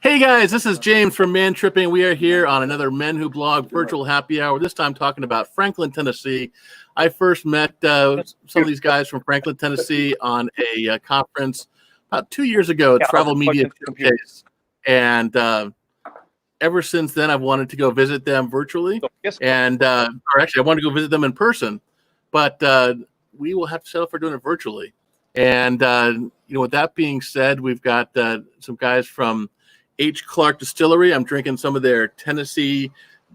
Hey guys, this is James from Man Tripping. We are here on another Men Who Blog virtual happy hour. This time talking about Franklin, Tennessee. I first met some of these guys from Franklin, Tennessee on a conference about 2 years ago at Travel Media Showcase. And ever since then, I've wanted to go visit them virtually. And or actually, I wanted to go visit them in person. But we will have to settle for doing it virtually. And, with that being said, we've got some guys from H Clark Distillery. I'm drinking some of their Tennessee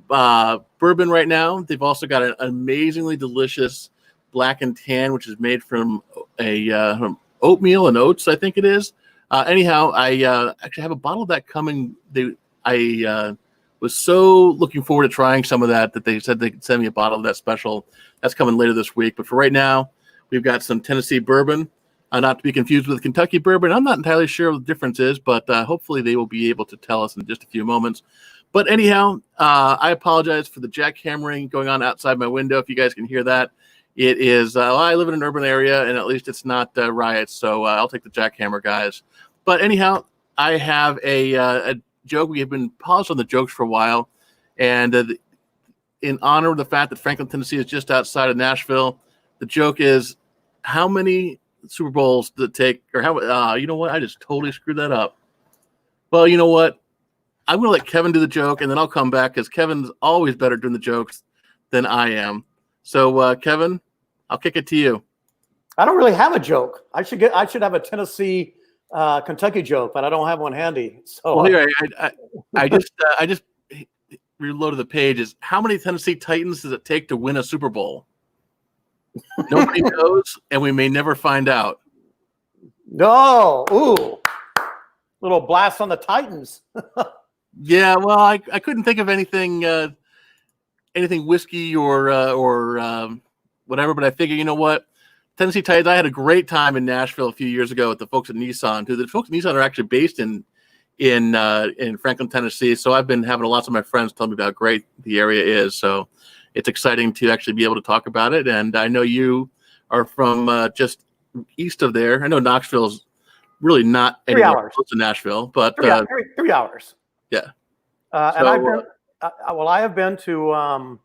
bourbon right now. They've also got an amazingly delicious black and tan, which is made from from oatmeal and oats, I think it is. Anyhow, I actually have a bottle of that coming. I was so looking forward to trying some of that they said they could send me a bottle of that special. That's coming later this week. But for right now, we've got some Tennessee bourbon. Not to be confused with Kentucky bourbon. I'm not entirely sure what the difference is, but hopefully they will be able to tell us in just a few moments. But anyhow, I apologize for the jackhammering going on outside my window. If you guys can hear that, it is, I live in an urban area, and at least it's not riots, so I'll take the jackhammer, guys. But anyhow, I have a joke. We have been paused on the jokes for a while, and in honor of the fact that Franklin, Tennessee is just outside of Nashville, the joke is, how many Super Bowls to take, or how, you know what? I just totally screwed that up. Well, you know what? I'm going to let Kevin do the joke, and then I'll come back because Kevin's always better doing the jokes than I am. So, Kevin, I'll kick it to you. I don't really have a joke. I should have a Tennessee, Kentucky joke, but I don't have one handy. So, well, here I just reloaded the pages. How many Tennessee Titans does it take to win a Super Bowl? Nobody knows, and we may never find out. No. Ooh. Little blast on the Titans. Yeah, well, I couldn't think of anything whiskey or whatever, but I figure, you know what? Tennessee Titans, I had a great time in Nashville a few years ago with the folks at Nissan. The folks at Nissan are actually based in Franklin, Tennessee, so I've been having lots of my friends tell me about how great the area is, so it's exciting to actually be able to talk about it. And I know you are from just east of there. I know Knoxville's really not anywhere close to Nashville, but 3 hours. Yeah. And I have been to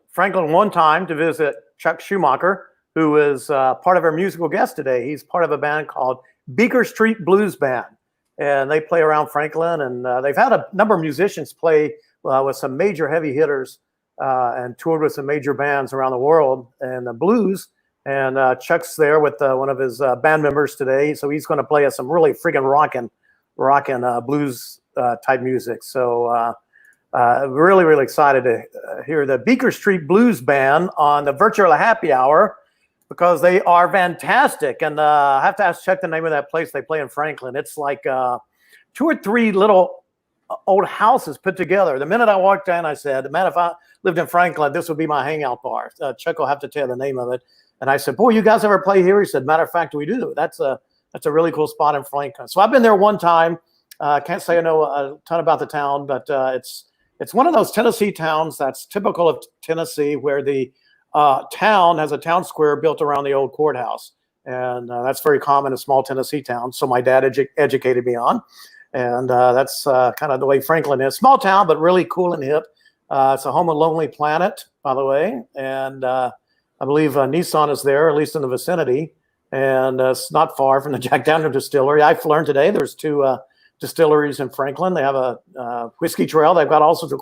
Franklin one time to visit Chuck Schumacher, who is part of our musical guest today. He's part of a band called Beaker Street Blues Band, and they play around Franklin. And they've had a number of musicians play with some major heavy hitters. And toured with some major bands around the world and the blues. And Chuck's there with one of his band members today. So he's going to play us some really freaking rockin' blues type music. So really, really excited to hear the Beaker Street Blues Band on the virtual happy hour because they are fantastic. And I have to check the name of that place they play in Franklin. It's like 2 or 3 little old houses put together. The minute I walked in, I said, man, if I lived in Franklin, this would be my hangout bar. Chuck will have to tell the name of it. And I said, boy, you guys ever play here? He said, matter of fact, we do. That's a really cool spot in Franklin. So I've been there one time. Can't say I know a ton about the town, but it's one of those Tennessee towns that's typical of Tennessee, where the town has a town square built around the old courthouse. And that's very common in small Tennessee towns. So my dad educated me on. And that's kind of the way Franklin is. Small town, but really cool and hip. It's a home of Lonely Planet, by the way. And I believe Nissan is there, at least in the vicinity. And it's not far from the Jack Daniel Distillery. I've learned today there's 2 distilleries in Franklin. They have a whiskey trail. They've got all sorts of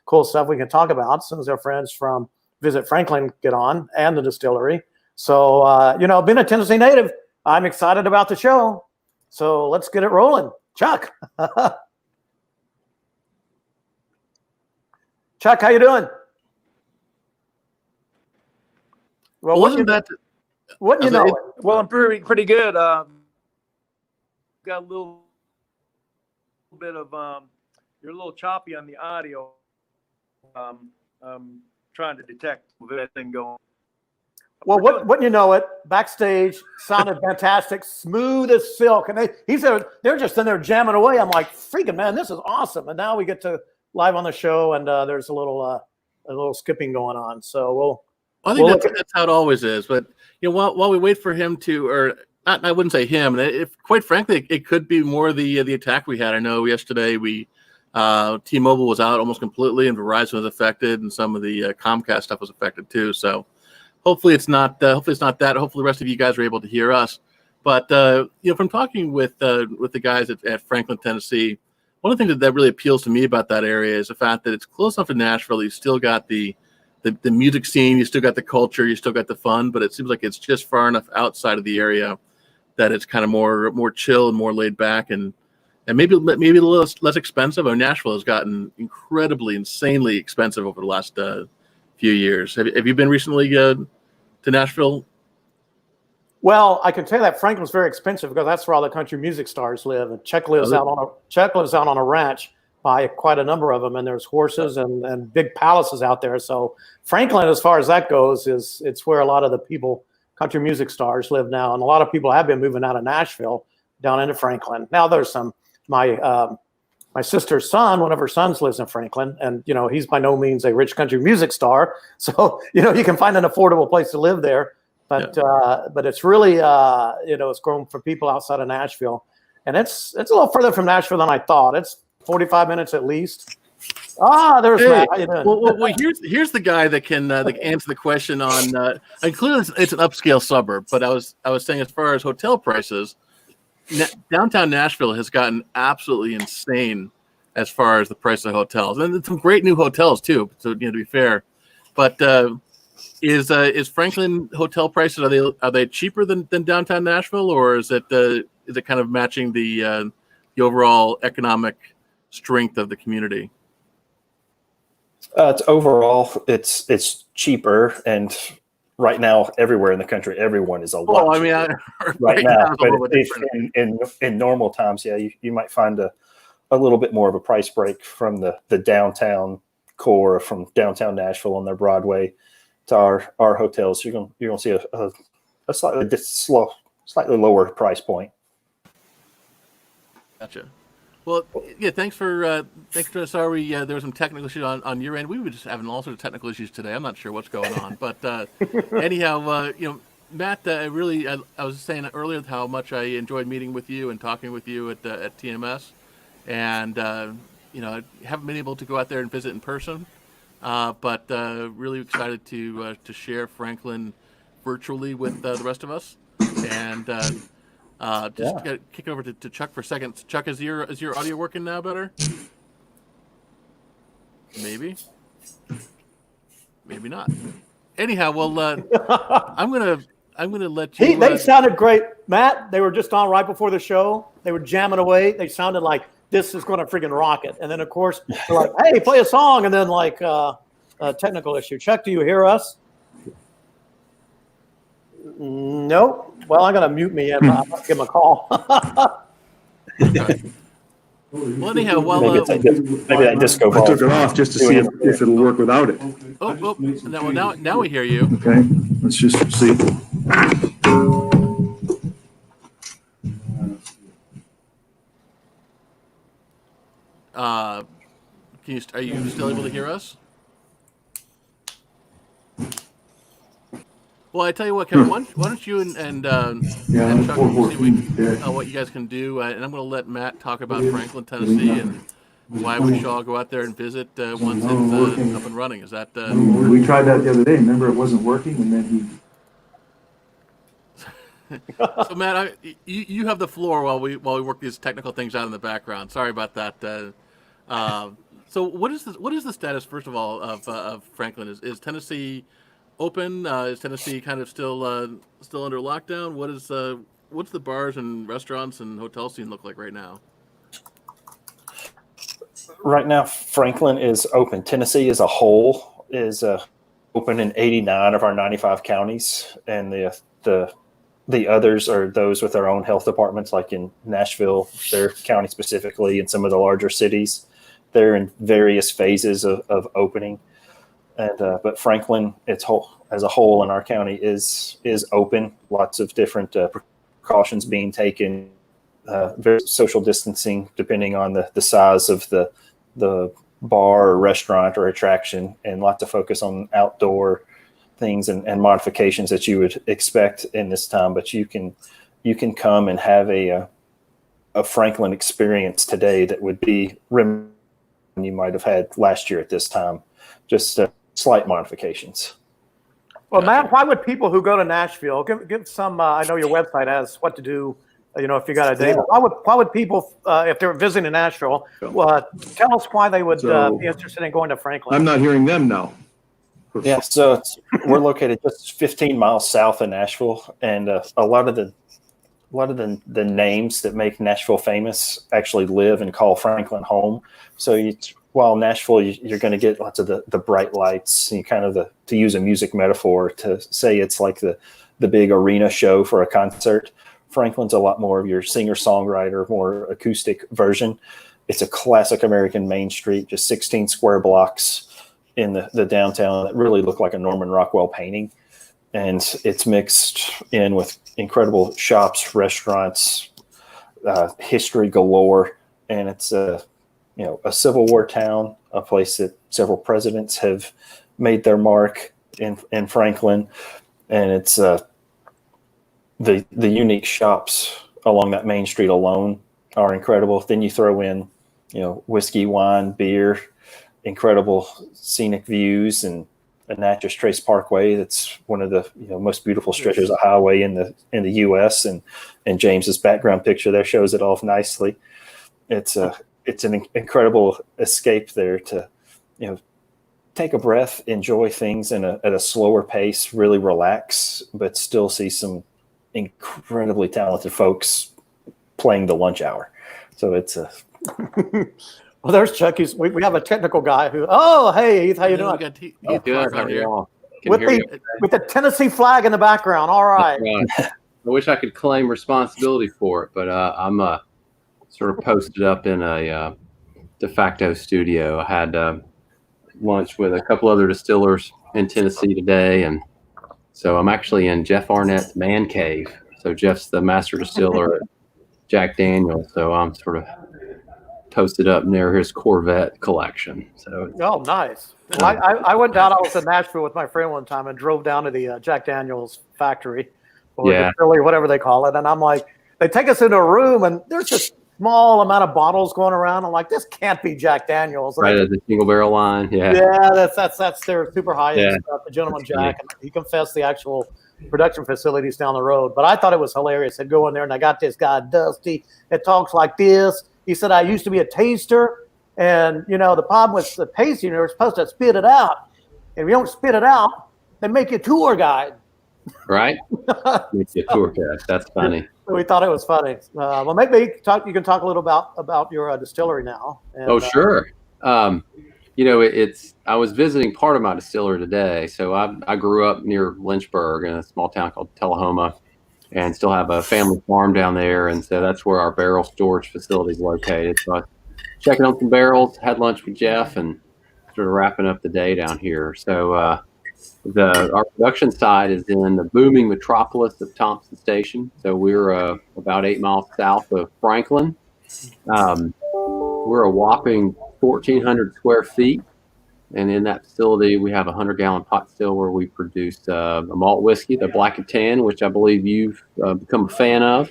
cool stuff we can talk about as soon as our friends from Visit Franklin get on, and the distillery. So, being a Tennessee native, I'm excited about the show. So let's get it rolling. Chuck. Chuck, how you doing? Well, wouldn't you know it? Well, I'm pretty good. Got a little bit of you're a little choppy on the audio. I'm trying to detect everything going. Well, wouldn't you know it? Backstage sounded fantastic, smooth as silk, and they're just in there jamming away. I'm like, freaking man, this is awesome! And now we get to live on the show, and there's a little skipping going on. So I think that's how it always is. But while we wait for him to, or I wouldn't say him. If quite frankly, it could be more the attack we had. I know yesterday T-Mobile was out almost completely, and Verizon was affected, and some of the Comcast stuff was affected too. So hopefully it's not. Hopefully it's not that. Hopefully the rest of you guys are able to hear us. But from talking with the guys at Franklin, Tennessee, one of the things that really appeals to me about that area is the fact that it's close enough to Nashville. You still got the music scene, you still got the culture, you still got the fun, but it seems like it's just far enough outside of the area that it's kind of more chill and more laid back, and maybe a little less expensive. Nashville has gotten incredibly, insanely expensive over the last few years. Have you been recently to Nashville? Well, I can tell you that Franklin's very expensive because that's where all the country music stars live. And Chuck lives out on a ranch by quite a number of them, and there's horses and big palaces out there. So Franklin, as far as that goes, it's where a lot of the people, country music stars, live now, and a lot of people have been moving out of Nashville down into Franklin. Now there's some my sister's son, one of her sons lives in Franklin, and he's by no means a rich country music star, so you can find an affordable place to live there. But it's really it's grown for people outside of Nashville, and it's a little further from Nashville than I thought. It's 45 minutes at least. There's Matt. How you doing? Well, here's the guy that can answer the question on. And clearly, it's an upscale suburb, but I was saying as far as hotel prices, downtown Nashville has gotten absolutely insane as far as the price of hotels, and some great new hotels too. So to be fair, but is Franklin hotel prices, are they cheaper than downtown Nashville, or is it kind of matching the overall economic strength of the community? It's cheaper, and right now everywhere in the country, everyone is a lot cheaper right now. But in normal times, you might find a little bit more of a price break from the downtown core, from downtown Nashville on their Broadway to our hotels. You're gonna see a slightly lower price point. Gotcha. Well, yeah. Thanks for sorry, there was some technical issues on your end. We were just having all sorts of technical issues today. I'm not sure what's going on, but anyhow, Matt, I was saying earlier how much I enjoyed meeting with you and talking with you at TMS, and I haven't been able to go out there and visit in person, but really excited to share Franklin virtually with the rest of us, and. Kick it over to Chuck for a second. Chuck, is your audio working now better? Maybe not. Anyhow, well, I'm gonna let you. They sounded great, Matt. They were just on right before the show. They were jamming away. They sounded like this is going to freaking rock it. And then of course they're like, "Hey, play a song," and then like a technical issue. Chuck, do you hear us? Nope. Well, I'm going to mute me and I'll give him a call. Well, anyhow, maybe that disco ball. I took it off just to see if it'll work without it. Now we hear you. Okay, let's just see. Are you still able to hear us? Well, I tell you what, Kevin, why don't you and Chuck see what you guys can do, and I'm going to let Matt talk about Franklin, Tennessee, and why we should all go out there and visit once it's up and running. Is that? We tried that the other day. Remember, it wasn't working, and then he. So, Matt, you have the floor while we work these technical things out in the background. Sorry about that. So, what is the status, first of all, of Franklin? Is Tennessee open? Is Tennessee kind of still under lockdown? What's the bars and restaurants and hotel scene look like right now? Right now, Franklin is open. Tennessee as a whole is open in 89 of our 95 counties, and the others are those with their own health departments, like in Nashville, their county specifically, and some of the larger cities. They're in various phases of opening. And but Franklin, as a whole in our county is open. Lots of different precautions being taken, very social distancing depending on the size of the bar or restaurant or attraction, and lots of focus on outdoor things and modifications that you would expect in this time. But you can you can come and have a Franklin experience today that would be you might have had last year at this time, just slight modifications. Well, Matt, why would people who go to Nashville give some? I know your website has what to do. If you got a day, Yeah. why would people, if they're visiting Nashville, tell us why they would be interested in going to Franklin? I'm not hearing them now. Yeah, so we're located just 15 miles south of Nashville, and a lot of the names that make Nashville famous actually live and call Franklin home. So while Nashville, you're going to get lots of the bright lights, and kind of to use a music metaphor to say it's like the big arena show for a concert. Franklin's a lot more of your singer-songwriter, more acoustic version. It's a classic American Main Street, just 16 square blocks in the downtown that really look like a Norman Rockwell painting. And it's mixed in with incredible shops, restaurants, history galore. And it's a Civil War town, a place that several presidents have made their mark in Franklin. And it's the unique shops along that main street alone are incredible. Then you throw in, whiskey, wine, beer, incredible scenic views, and a Natchez Trace Parkway. That's one of the most beautiful stretches of highway in the U.S. And James's background picture there shows it off nicely. It's an incredible escape there to take a breath, enjoy things at a slower pace, really relax, but still see some incredibly talented folks playing the lunch hour. So it's a well, there's Chuck. We have a technical guy who. Oh, hey, Heath, how you doing? Heath Clark out here. With the Tennessee flag in the background. All right. I wish I could claim responsibility for it, but I'm sort of posted up in a de facto studio. I had lunch with a couple other distillers in Tennessee today, and so I'm actually in Jeff Arnett's man cave. So Jeff's the master distiller at Jack Daniel's, so I'm sort of posted up near his Corvette collection. So nice. Well, I went down. I was in Nashville with my friend one time and drove down to the Jack Daniel's factory, or distillery, whatever they call it. And I'm like, they take us into a room, and there's just small amount of bottles going around. I'm like, this can't be Jack Daniel's. Right at the single barrel line. Yeah, that's their super high end stuff. The Gentleman Jack, and he confessed the actual production facilities down the road. But I thought it was hilarious. I'd go in there, and I got this guy Dusty that talks like this. He said, I used to be a taster, and the problem with the tasting, you're supposed to spit it out. If you don't spit it out, they make you a tour guide. Right? Make you a tour guide. That's funny. We thought it was funny. Well, maybe you can talk a little about your distillery now. And, sure. I was visiting part of my distillery today. So I grew up near Lynchburg in a small town called Tullahoma, and still have a family farm down there. And so that's where our barrel storage facility is located. So I was checking on some barrels, had lunch with Jeff, and sort of wrapping up the day down here. So our production side is in the booming metropolis of Thompson Station. So we're about 8 miles south of Franklin. We're a whopping 1,400 square feet. And in that facility, we have a 100-gallon pot still where we produce a malt whiskey, the Black and Tan, which I believe you've become a fan of.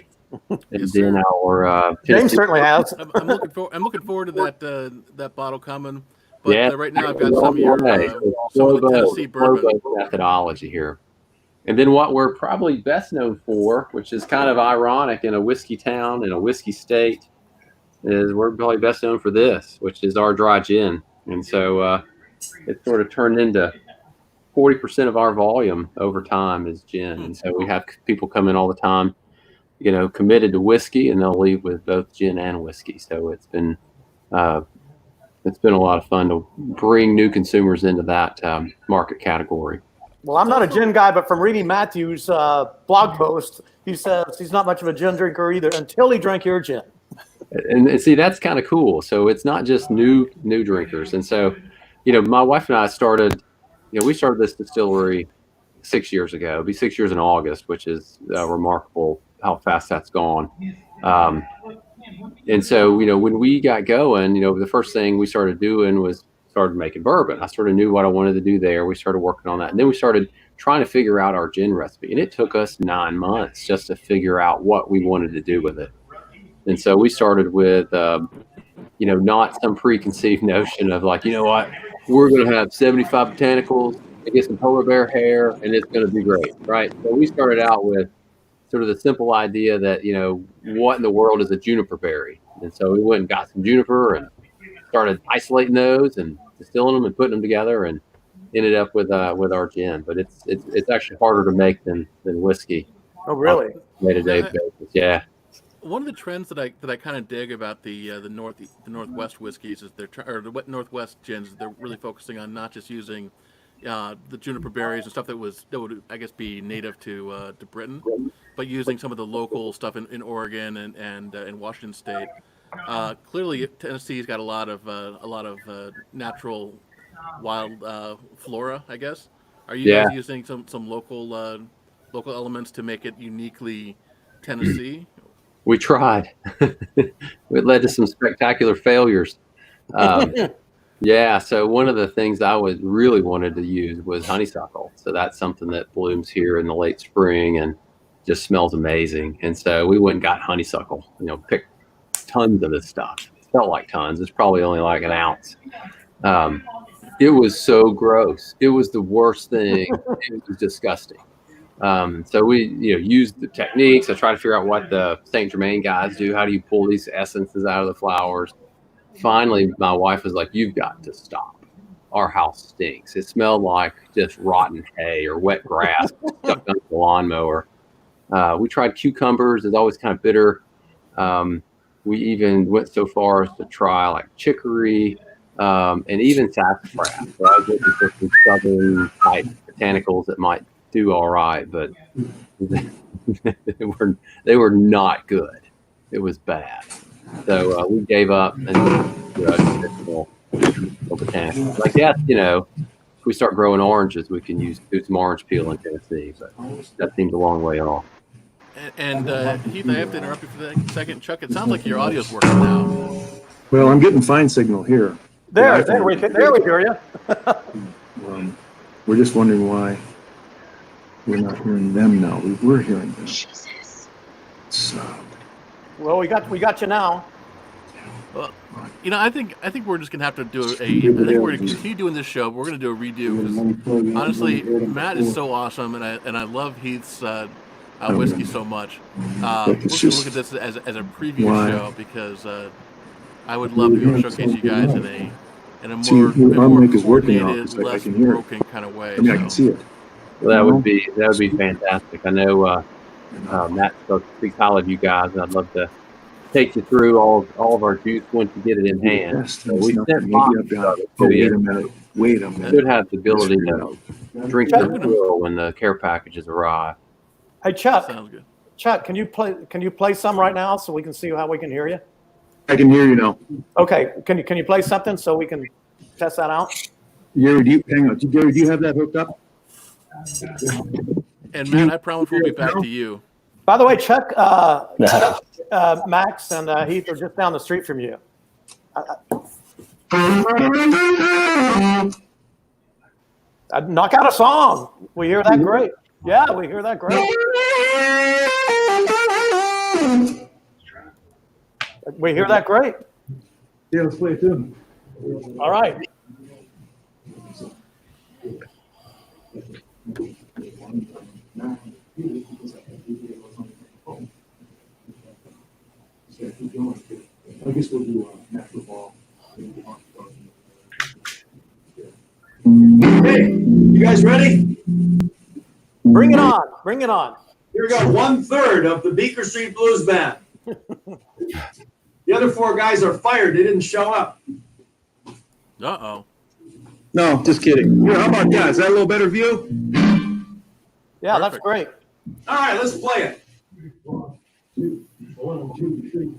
And then our James certainly has. I'm looking forward to that bottle coming. But right now I've got some of your some of the Tennessee bourbon methodology here. And then what we're probably best known for, which is kind of ironic in a whiskey town, in a whiskey state, is we're probably best known for this, which is our dry gin. And so it sort of turned into 40% of our volume over time is gin. And so we have people come in all the time, committed to whiskey, and they'll leave with both gin and whiskey. So it's been a lot of fun to bring new consumers into that market category. Well, I'm not a gin guy, but from reading Matthew's blog post, he says he's not much of a gin drinker either until he drank your gin. And see, that's kind of cool. So it's not just new drinkers. And so, my wife and I started, we started this distillery 6 years ago. It'll be 6 years in August, which is remarkable how fast that's gone. And so, when we got going, the first thing we started doing was started making bourbon. I sort of knew what I wanted to do there. We started working on that. And then we started trying to figure out our gin recipe. And it took us 9 months just to figure out what we wanted to do with it. And so we started with, not some preconceived notion of like, you know what, we're going to have 75 botanicals and get some polar bear hair and it's going to be great, right? So we started out with sort of the simple idea that, what in the world is a juniper berry? And so we went and got some juniper and started isolating those and distilling them and putting them together and ended up with our gin. But it's actually harder to make than whiskey. Oh, really? Day-to-day basis, yeah. One of the trends that I kind of dig about the Northwest whiskeys is the Northwest gins. They're really focusing on not just using the juniper berries and stuff that would I guess be native to Britain, but using some of the local stuff in Oregon and in Washington State. Clearly, Tennessee's got a lot of natural wild flora, I guess. Are you guys using some local elements to make it uniquely Tennessee? We tried. It led to some spectacular failures. So one of the things I really wanted to use was honeysuckle. So that's something that blooms here in the late spring and just smells amazing. And so we went and got honeysuckle, picked tons of this stuff. It felt like tons. It's probably only like an ounce. It was so gross. It was the worst thing. It was disgusting. So we, used the techniques. I tried to figure out what the Saint Germain guys do. How do you pull these essences out of the flowers? Finally, my wife was like, "You've got to stop. Our house stinks. It smelled like just rotten hay or wet grass stuck under the lawnmower." We tried cucumbers. It's always kind of bitter. We even went so far as to try like chicory and even sassafras. So I was looking for some southern type botanicals that might do all right, but they were not good. It was bad. So we gave up and traditional botanicals. Like, if we start growing oranges, we can do some orange peel in Tennessee, but that seems a long way off. And Heath, I have to interrupt you for a second. Chuck, it sounds like your audio's working now. Well, I'm getting fine signal here. There we hear you. We're just wondering why we're not hearing them now. We're hearing them. So, Well, we got you now. Well, I think we're just gonna have to do I think we're gonna continue doing this show. But we're gonna do a redo because honestly, Matt is so awesome, and I love Heath's whiskey so much. We're gonna look at this as a preview show because I would love to be able to showcase you guys in a more coordinated, less broken kind of way. I can see it. Well, that would be fantastic. I know Matt speaks highly of you guys, and I'd love to take you through all of our juice once you get it in hand. So we sent boxes of it to you. Wait a minute. Should have the ability to drink the wheel when the care packages arrive. Hey, Chuck. Sounds good. Chuck, can you play some right now so we can see how we can hear you? I can hear you now. Okay. Can you play something so we can test that out? Gary, hang on. Gary, do you have that hooked up? And Matt, I promise we'll be back to you. By the way, Chuck, Max, and Heath are just down the street from you. Knock out a song. We hear that great. Yeah, we hear that great. We hear that great. Yeah, let's play it too. All right. I guess we'll do natural ball. Hey, you guys ready? Bring it on. Bring it on. Here we go. 1/3 of the Beaker Street Blues Band. The other 4 guys are fired. They didn't show up. Uh-oh. No, just kidding. Here, how about that? Is that a little better view? Yeah, Perfect. that's great. All right, let's play it. 1, 2, 3.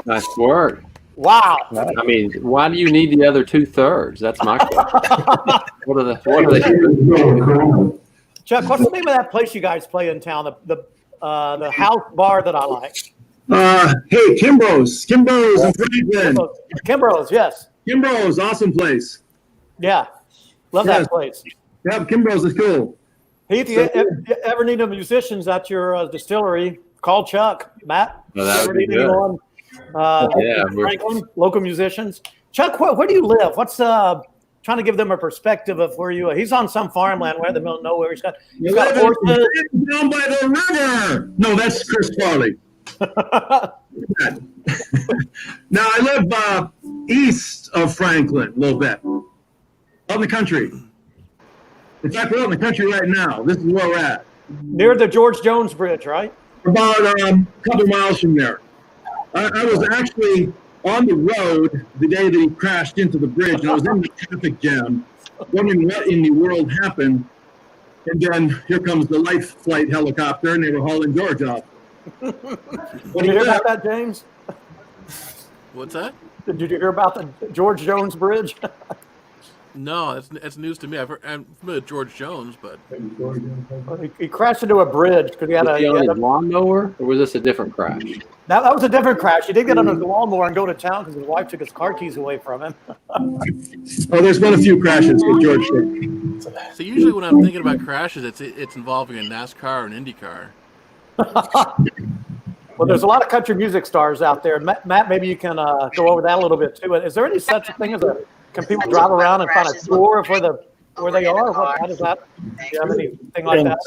Nice work. Wow. I mean, why do you need the other 2/3? That's my question. What are the Chuck, what's the name of that place you guys play in town? The house bar that I like. Hey, Kimbro's in Franklin. Kimbro's, yes. Kimbro's, awesome place. Yeah. Love Yes. that place. Yeah, Kimbro's is cool. Heath, you ever need a musicians at your distillery, call Chuck. Matt, Well, that you ever would be need good. anyone? Yeah, Franklin, local musicians. Chuck, where do you live? What's trying to give them a perspective of where you are? He's on some farmland where in the middle of nowhere. He's got horses. Down by the river. No, that's Chris Farley. Now I live east of Franklin a little bit, out in the country. In fact, we're out in the country right now. This is where we're at. Near the George Jones Bridge, right? About a couple miles from there. I was actually on the road the day that he crashed into the bridge, and I was in the traffic jam, wondering what in the world happened. And then here comes the life flight helicopter, and they were hauling George off. Did you hear about that, James? What's that? Did you hear about the George Jones Bridge? No, it's news to me. I'm familiar with George Jones, but He crashed into a bridge because he had Was he on a his lawnmower, or was this a different crash? that was a different crash. He did get on his lawnmower and go to town because his wife took his car keys away from him. Oh, there's been a few crashes with George. so usually when I'm thinking about crashes, it's involving a NASCAR or an IndyCar. Well, there's a lot of country music stars out there. Matt, maybe you can go over that a little bit too. Is there any such thing as can people drive around and kind of tour of where they are? How does that? Do you have anything like that?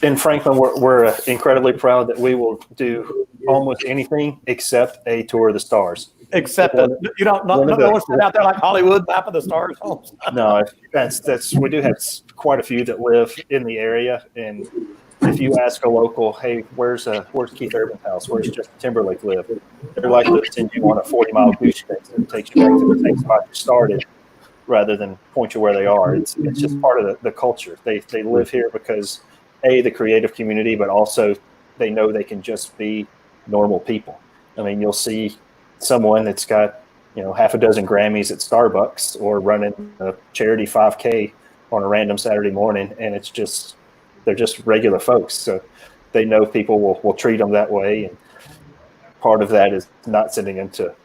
In Franklin, we're incredibly proud that we will do almost anything except a tour of the stars. Except that you don't no one's out there like Hollywood map of the stars. No, that's we do have quite a few that live in the area, and if you ask a local, hey, where's Keith Urban's house? Where's Justin Timberlake live? They're likely to send you on a 40-mile goose chase that takes you back to the same spot you started. rather than point you where they are. It's just part of the culture. They live here because the creative community, but also they know they can just be normal people. I mean, you'll see someone that's got, half a dozen Grammys at Starbucks or running a charity 5K on a random Saturday morning, and they're just regular folks. So they know people will treat them that way, and part of that is not sending them to,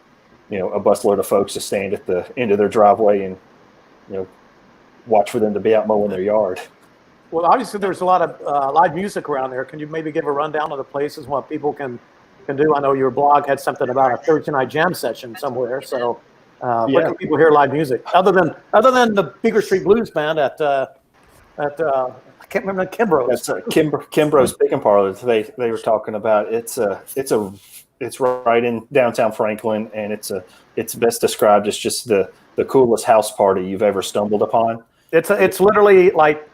a busload of folks to stand at the end of their driveway and, watch for them to be out mowing their yard. Well, obviously there's a lot of live music around there. Can you maybe give a rundown of the places, what people can do? I know your blog had something about a Thursday night jam session somewhere. So where can people hear live music other than the Beaker Street Blues Band at I can't remember, Kimbrough's. That's Kimbrough's Pick and Parlor. They were talking about it's right in downtown Franklin, and it's best described as just the coolest house party you've ever stumbled upon. It's literally like,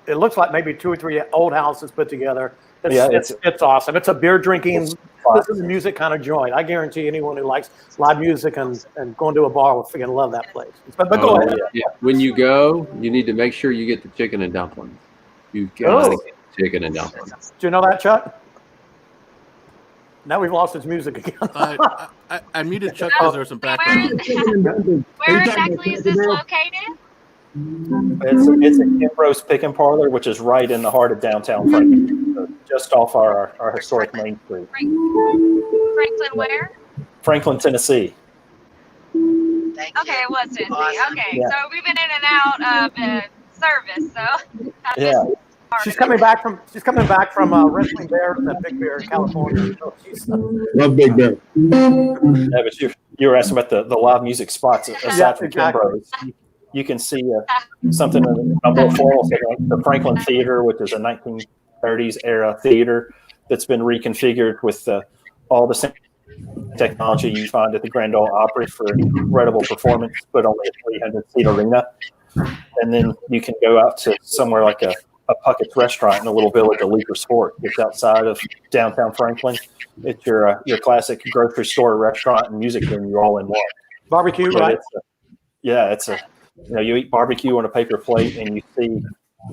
it looks like maybe 2 or 3 old houses put together. It's awesome. It's a beer drinking, listen to music kind of joint. I guarantee anyone who likes live music and going to a bar will freaking love that place. But go ahead. Yeah. When you go, you need to make sure you get the chicken and dumplings. You gotta get chicken and dumplings. Do you know that, Chuck? Now we've lost his music again. I muted Chuck because there was some background. Where exactly is this located? It's at Kimbrough's Pick and Parlor, which is right in the heart of downtown Franklin, just off our historic Main Street. Franklin where? Franklin, Tennessee. Okay, it was Tennessee. Okay, Yeah. so we've been in and out of service, so Yeah. She's coming back from Wrestling Bear and Big Bear in California. So Love Big Bear. Yeah, but you were asking about the live music spots aside from Kimbrough's. You can see something a more formal setting, the Franklin Theater, which is a 1930s era theater that's been reconfigured with all the same technology you find at the Grand Ole Opry for incredible performance, but only a 300-seat arena. And then you can go out to somewhere like a Puckett's restaurant in the little village of Leaper Sport. It's outside of downtown Franklin. It's your classic grocery store, restaurant, and music venue all in one. barbecue, right? It's you eat barbecue on a paper plate, and you see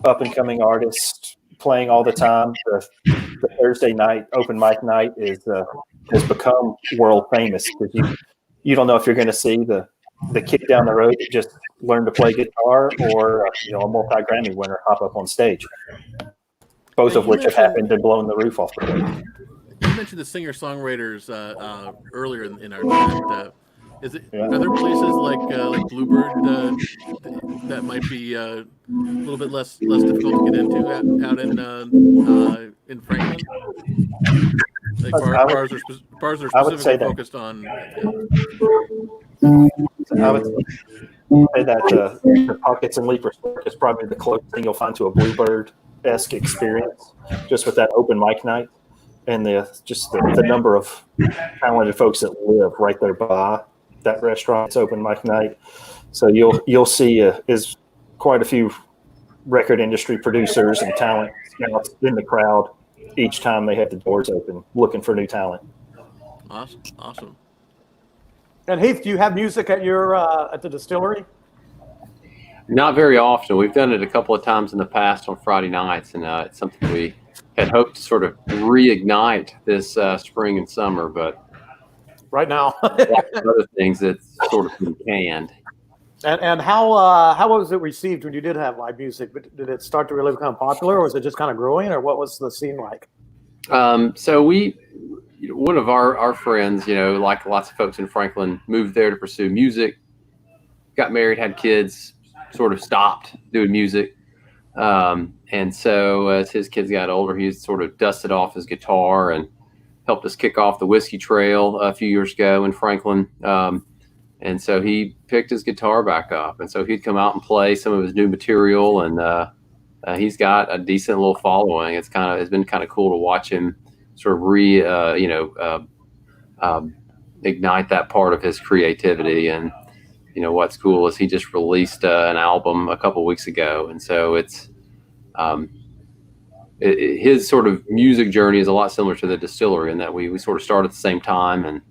up and coming artists playing all the time. The Thursday night open mic night has become world famous because you don't know if you're going to see the kid down the road that just learned to play guitar or a multi-Grammy winner hop up on stage. Both of which have happened and blown the roof off the place. You mentioned the singer-songwriters earlier in our chat. Are there places like Bluebird that might be a little bit less difficult to get into out in Franklin? Like bars are specifically focused on. I would say that the Pockets and Leaper Sport is probably the closest thing you'll find to a Bluebird-esque experience, just with that open mic night and the number of talented folks that live right there by that restaurant's open mic night. So you'll see is quite a few record industry producers and talent scouts in the crowd each time they have the doors open, looking for new talent. Awesome. And Heath, do you have music at your at the distillery? Not very often. We've done it a couple of times in the past on Friday nights, and it's something we had hoped to sort of reignite this spring and summer, but right now, other things that's sort of been canned. And how was it received when you did have live music? Did it start to really become popular, or was it just kind of growing, or what was the scene like? So one of our friends, like lots of folks in Franklin, moved there to pursue music, got married, had kids, sort of stopped doing music. And so as his kids got older, he sort of dusted off his guitar and helped us kick off the Whiskey Trail a few years ago in Franklin. And so he picked his guitar back up. And so he'd come out and play some of his new material. And he's got a decent little following. It's been kind of cool to watch him sort of ignite that part of his creativity. And, what's cool is he just released an album a couple weeks ago. And so it's, his sort of music journey is a lot similar to the Distillery in that we sort of start at the same time and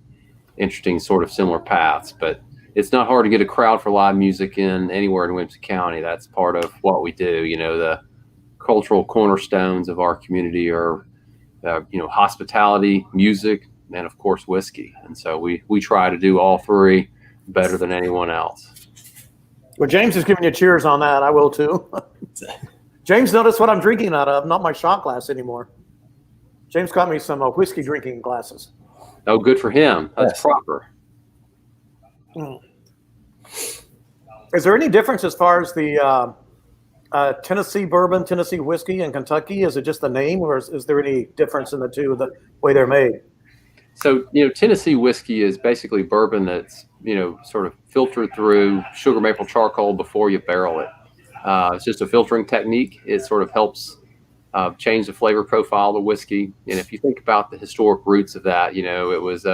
interesting sort of similar paths. But it's not hard to get a crowd for live music in anywhere in Williamson County. That's part of what we do. The cultural cornerstones of our community are, hospitality, music, and of course whiskey. And so we try to do all three better than anyone else. Well, James is giving you cheers on that. I will too. James, notice what I'm drinking out of, not my shot glass anymore. James got me some whiskey drinking glasses. Oh, good for him. That's Yes. proper. Is there any difference as far as the Tennessee bourbon, Tennessee whiskey, and Kentucky? Is it just the name, or is there any difference in the two, the way they're made? So, Tennessee whiskey is basically bourbon that's, sort of filtered through sugar maple charcoal before you barrel it. It's just a filtering technique. It sort of helps change the flavor profile of the whiskey. And if you think about the historic roots of that, it was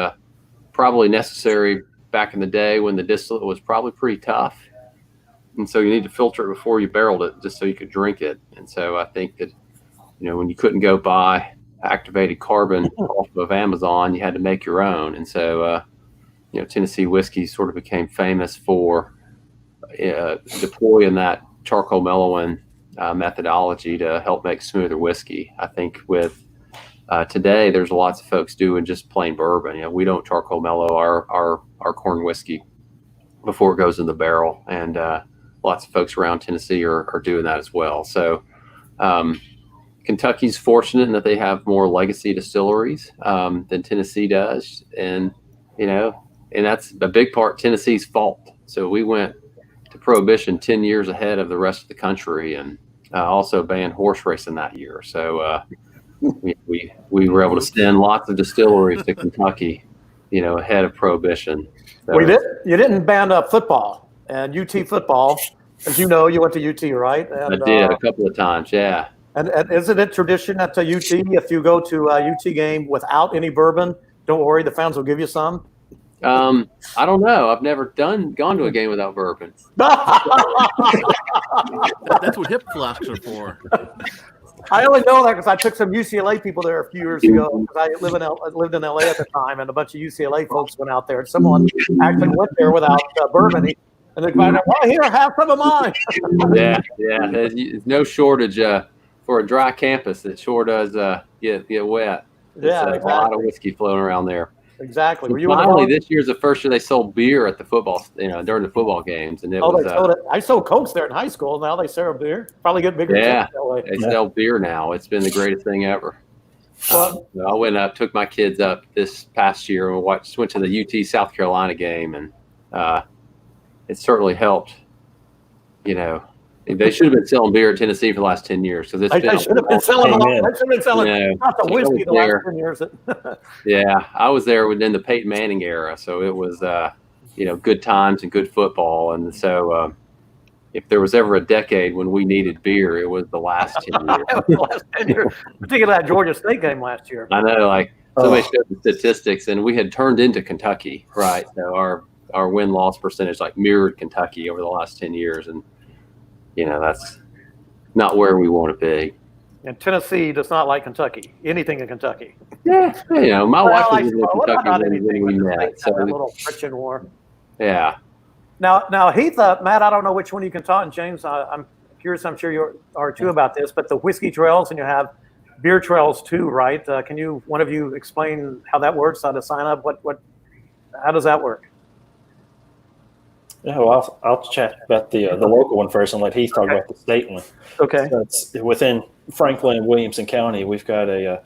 probably necessary back in the day when the distillate was probably pretty tough. And so you need to filter it before you barreled it just so you could drink it. And so I think that, when you couldn't go buy activated carbon off of Amazon, you had to make your own. And so, Tennessee whiskey sort of became famous for deploying that charcoal mellowing methodology to help make smoother whiskey. I think with today, there's lots of folks doing just plain bourbon. We don't charcoal mellow our corn whiskey before it goes in the barrel. And lots of folks around Tennessee are doing that as well. So Kentucky's fortunate in that they have more legacy distilleries than Tennessee does. And, and that's a big part Tennessee's fault. So we went to Prohibition 10 years ahead of the rest of the country, and also banned horse racing that year. So we were able to send lots of distilleries to Kentucky, ahead of Prohibition. So, Well, you didn't ban football and UT football. As you know, you went to UT, right? And, I did a couple of times, yeah. And isn't it tradition at UT, if you go to a UT game without any bourbon, don't worry, the fans will give you some? I don't know. I've never gone to a game without bourbon. That's what hip flasks are for. I only know that because I took some UCLA people there a few years ago. I lived in LA at the time, and a bunch of UCLA folks went out there. And someone actually went there without bourbon, and they find out, well, here, have some of mine. Yeah. There's no shortage for a dry campus. It sure does get wet. Yeah, There's a lot of whiskey floating around there. Exactly. Were you Finally, this year's the first year they sold beer at the football, during the football games, and it was. They sold it. I sold Cokes there in high school. Now they sell beer. Probably get bigger. Yeah, that way. they sell beer now. It's been the greatest thing ever. Well, I went up, took my kids up this past year, and went to the UT South Carolina game, and it certainly helped. They should have been selling beer in Tennessee for the last 10 years because I should have been selling. I should have been selling not the whiskey the last 10 years. Yeah, I was there within the Peyton Manning era, so it was good times and good football, and so if there was ever a decade when we needed beer, it was the last 10 years. The last 10 years, particularly that Georgia State game last year. I know, somebody showed the statistics, and we had turned into Kentucky, right? So our win-loss percentage mirrored Kentucky over the last 10 years, and that's not where we want to be. And Tennessee does not like Kentucky. Anything in Kentucky. Yeah, my wife was in Kentucky when we met. So a little friction war. Yeah. Now, Heath, Matt, I don't know which one you can talk, and James, I'm curious. I'm sure you are too about this. But the whiskey trails, and you have beer trails too, right? Can one of you explain how that works? How to sign up? How does that work? Yeah, well, I'll chat about the local one first and let Heath talk about the state one. Okay. So it's within Franklin and Williamson County. We've got a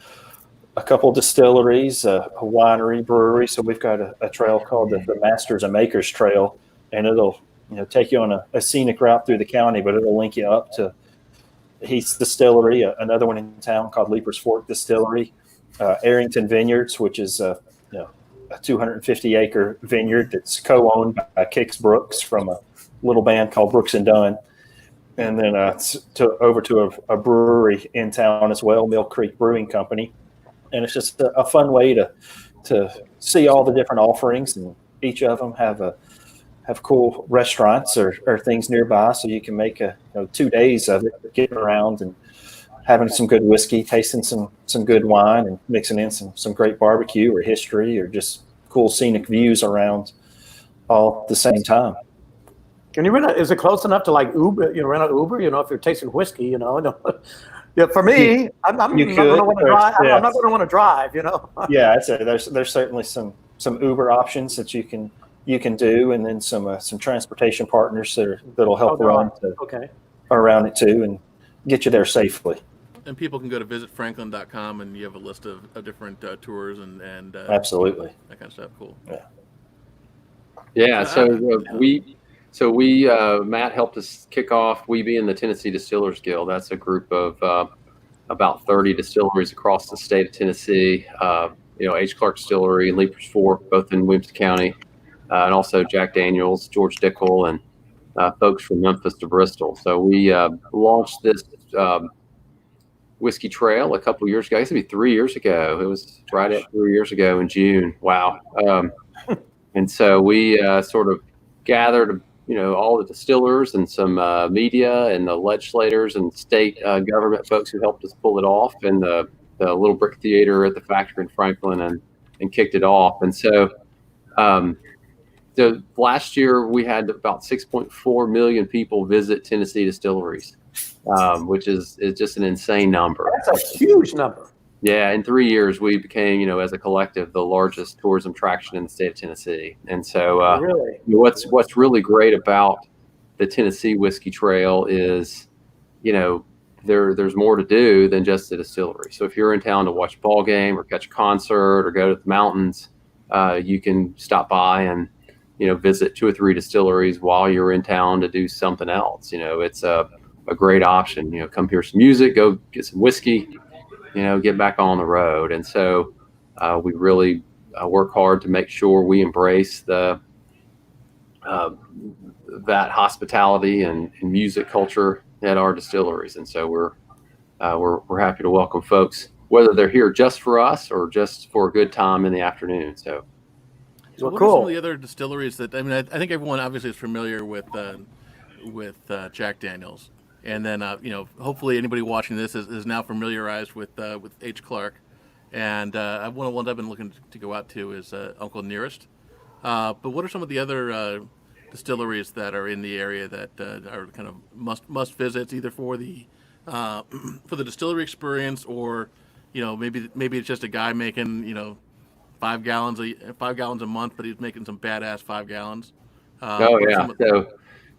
couple distilleries, a winery, brewery. So we've got a trail called the Masters and Makers Trail, and it'll take you on a scenic route through the county, but it'll link you up to Heath's Distillery, another one in town called Leaper's Fork Distillery, Arrington Vineyards, which is a 250-acre vineyard that's co-owned by Kix Brooks from a little band called Brooks and Dunn, and then over to a brewery in town as well, Mill Creek Brewing Company, and it's just a fun way to see all the different offerings, and each of them have cool restaurants or things nearby, so you can make 2 days of it, getting around and having some good whiskey, tasting some good wine, and mixing in some great barbecue or history or just cool scenic views around all at the same time. Can you is it close enough to like Uber? Rent an Uber. If you're tasting whiskey, Yeah, for me, I'm not going to want to drive. Yeah. I'm not going to want to drive. Yeah, I'd say there's certainly some Uber options that you can do, and then some transportation partners that'll help around it too, and get you there safely. And people can go to visitfranklin.com, and you have a list of different tours and absolutely that kind of stuff. Cool. Yeah. So we Matt helped us kick off. We being the Tennessee Distillers Guild. That's a group of about 30 distilleries across the state of Tennessee. H Clark Distillery and Leapers Fork, both in Williamson County, and also Jack Daniels, George Dickel, and folks from Memphis to Bristol. So we launched this whiskey trail a couple years ago. I guess it'd be 3 years ago. It was right at 3 years ago in June. Wow. And so we sort of gathered, all the distillers and some media and the legislators and state government folks who helped us pull it off, and the Little Brick Theater at the factory in Franklin, and kicked it off. And so last year we had about 6.4 million people visit Tennessee distilleries, which is just an insane number. That's a huge number. Yeah, in 3 years we became, as a collective, the largest tourism attraction in the state of Tennessee. And so, really? what's really great about the Tennessee Whiskey Trail is, there's more to do than just the distillery. So if you're in town to watch a ball game or catch a concert or go to the mountains, you can stop by and visit 2 or 3 distilleries while you're in town to do something else. It's a great option. Come hear some music, go get some whiskey. Get back on the road. And so we really work hard to make sure we embrace that hospitality and music culture at our distilleries. And so we're happy to welcome folks, whether they're here just for us or just for a good time in the afternoon. So what are some of the other distilleries that, I think everyone obviously is familiar with Jack Daniels. And then, hopefully anybody watching this is now familiarized with H Clark. And one of the ones I've been looking to go out to is Uncle Nearest. But what are some of the other distilleries that are in the area that are kind of must visits, either for the distillery experience, or maybe it's just a guy making 5 gallons a month, but he's making some badass 5 gallons.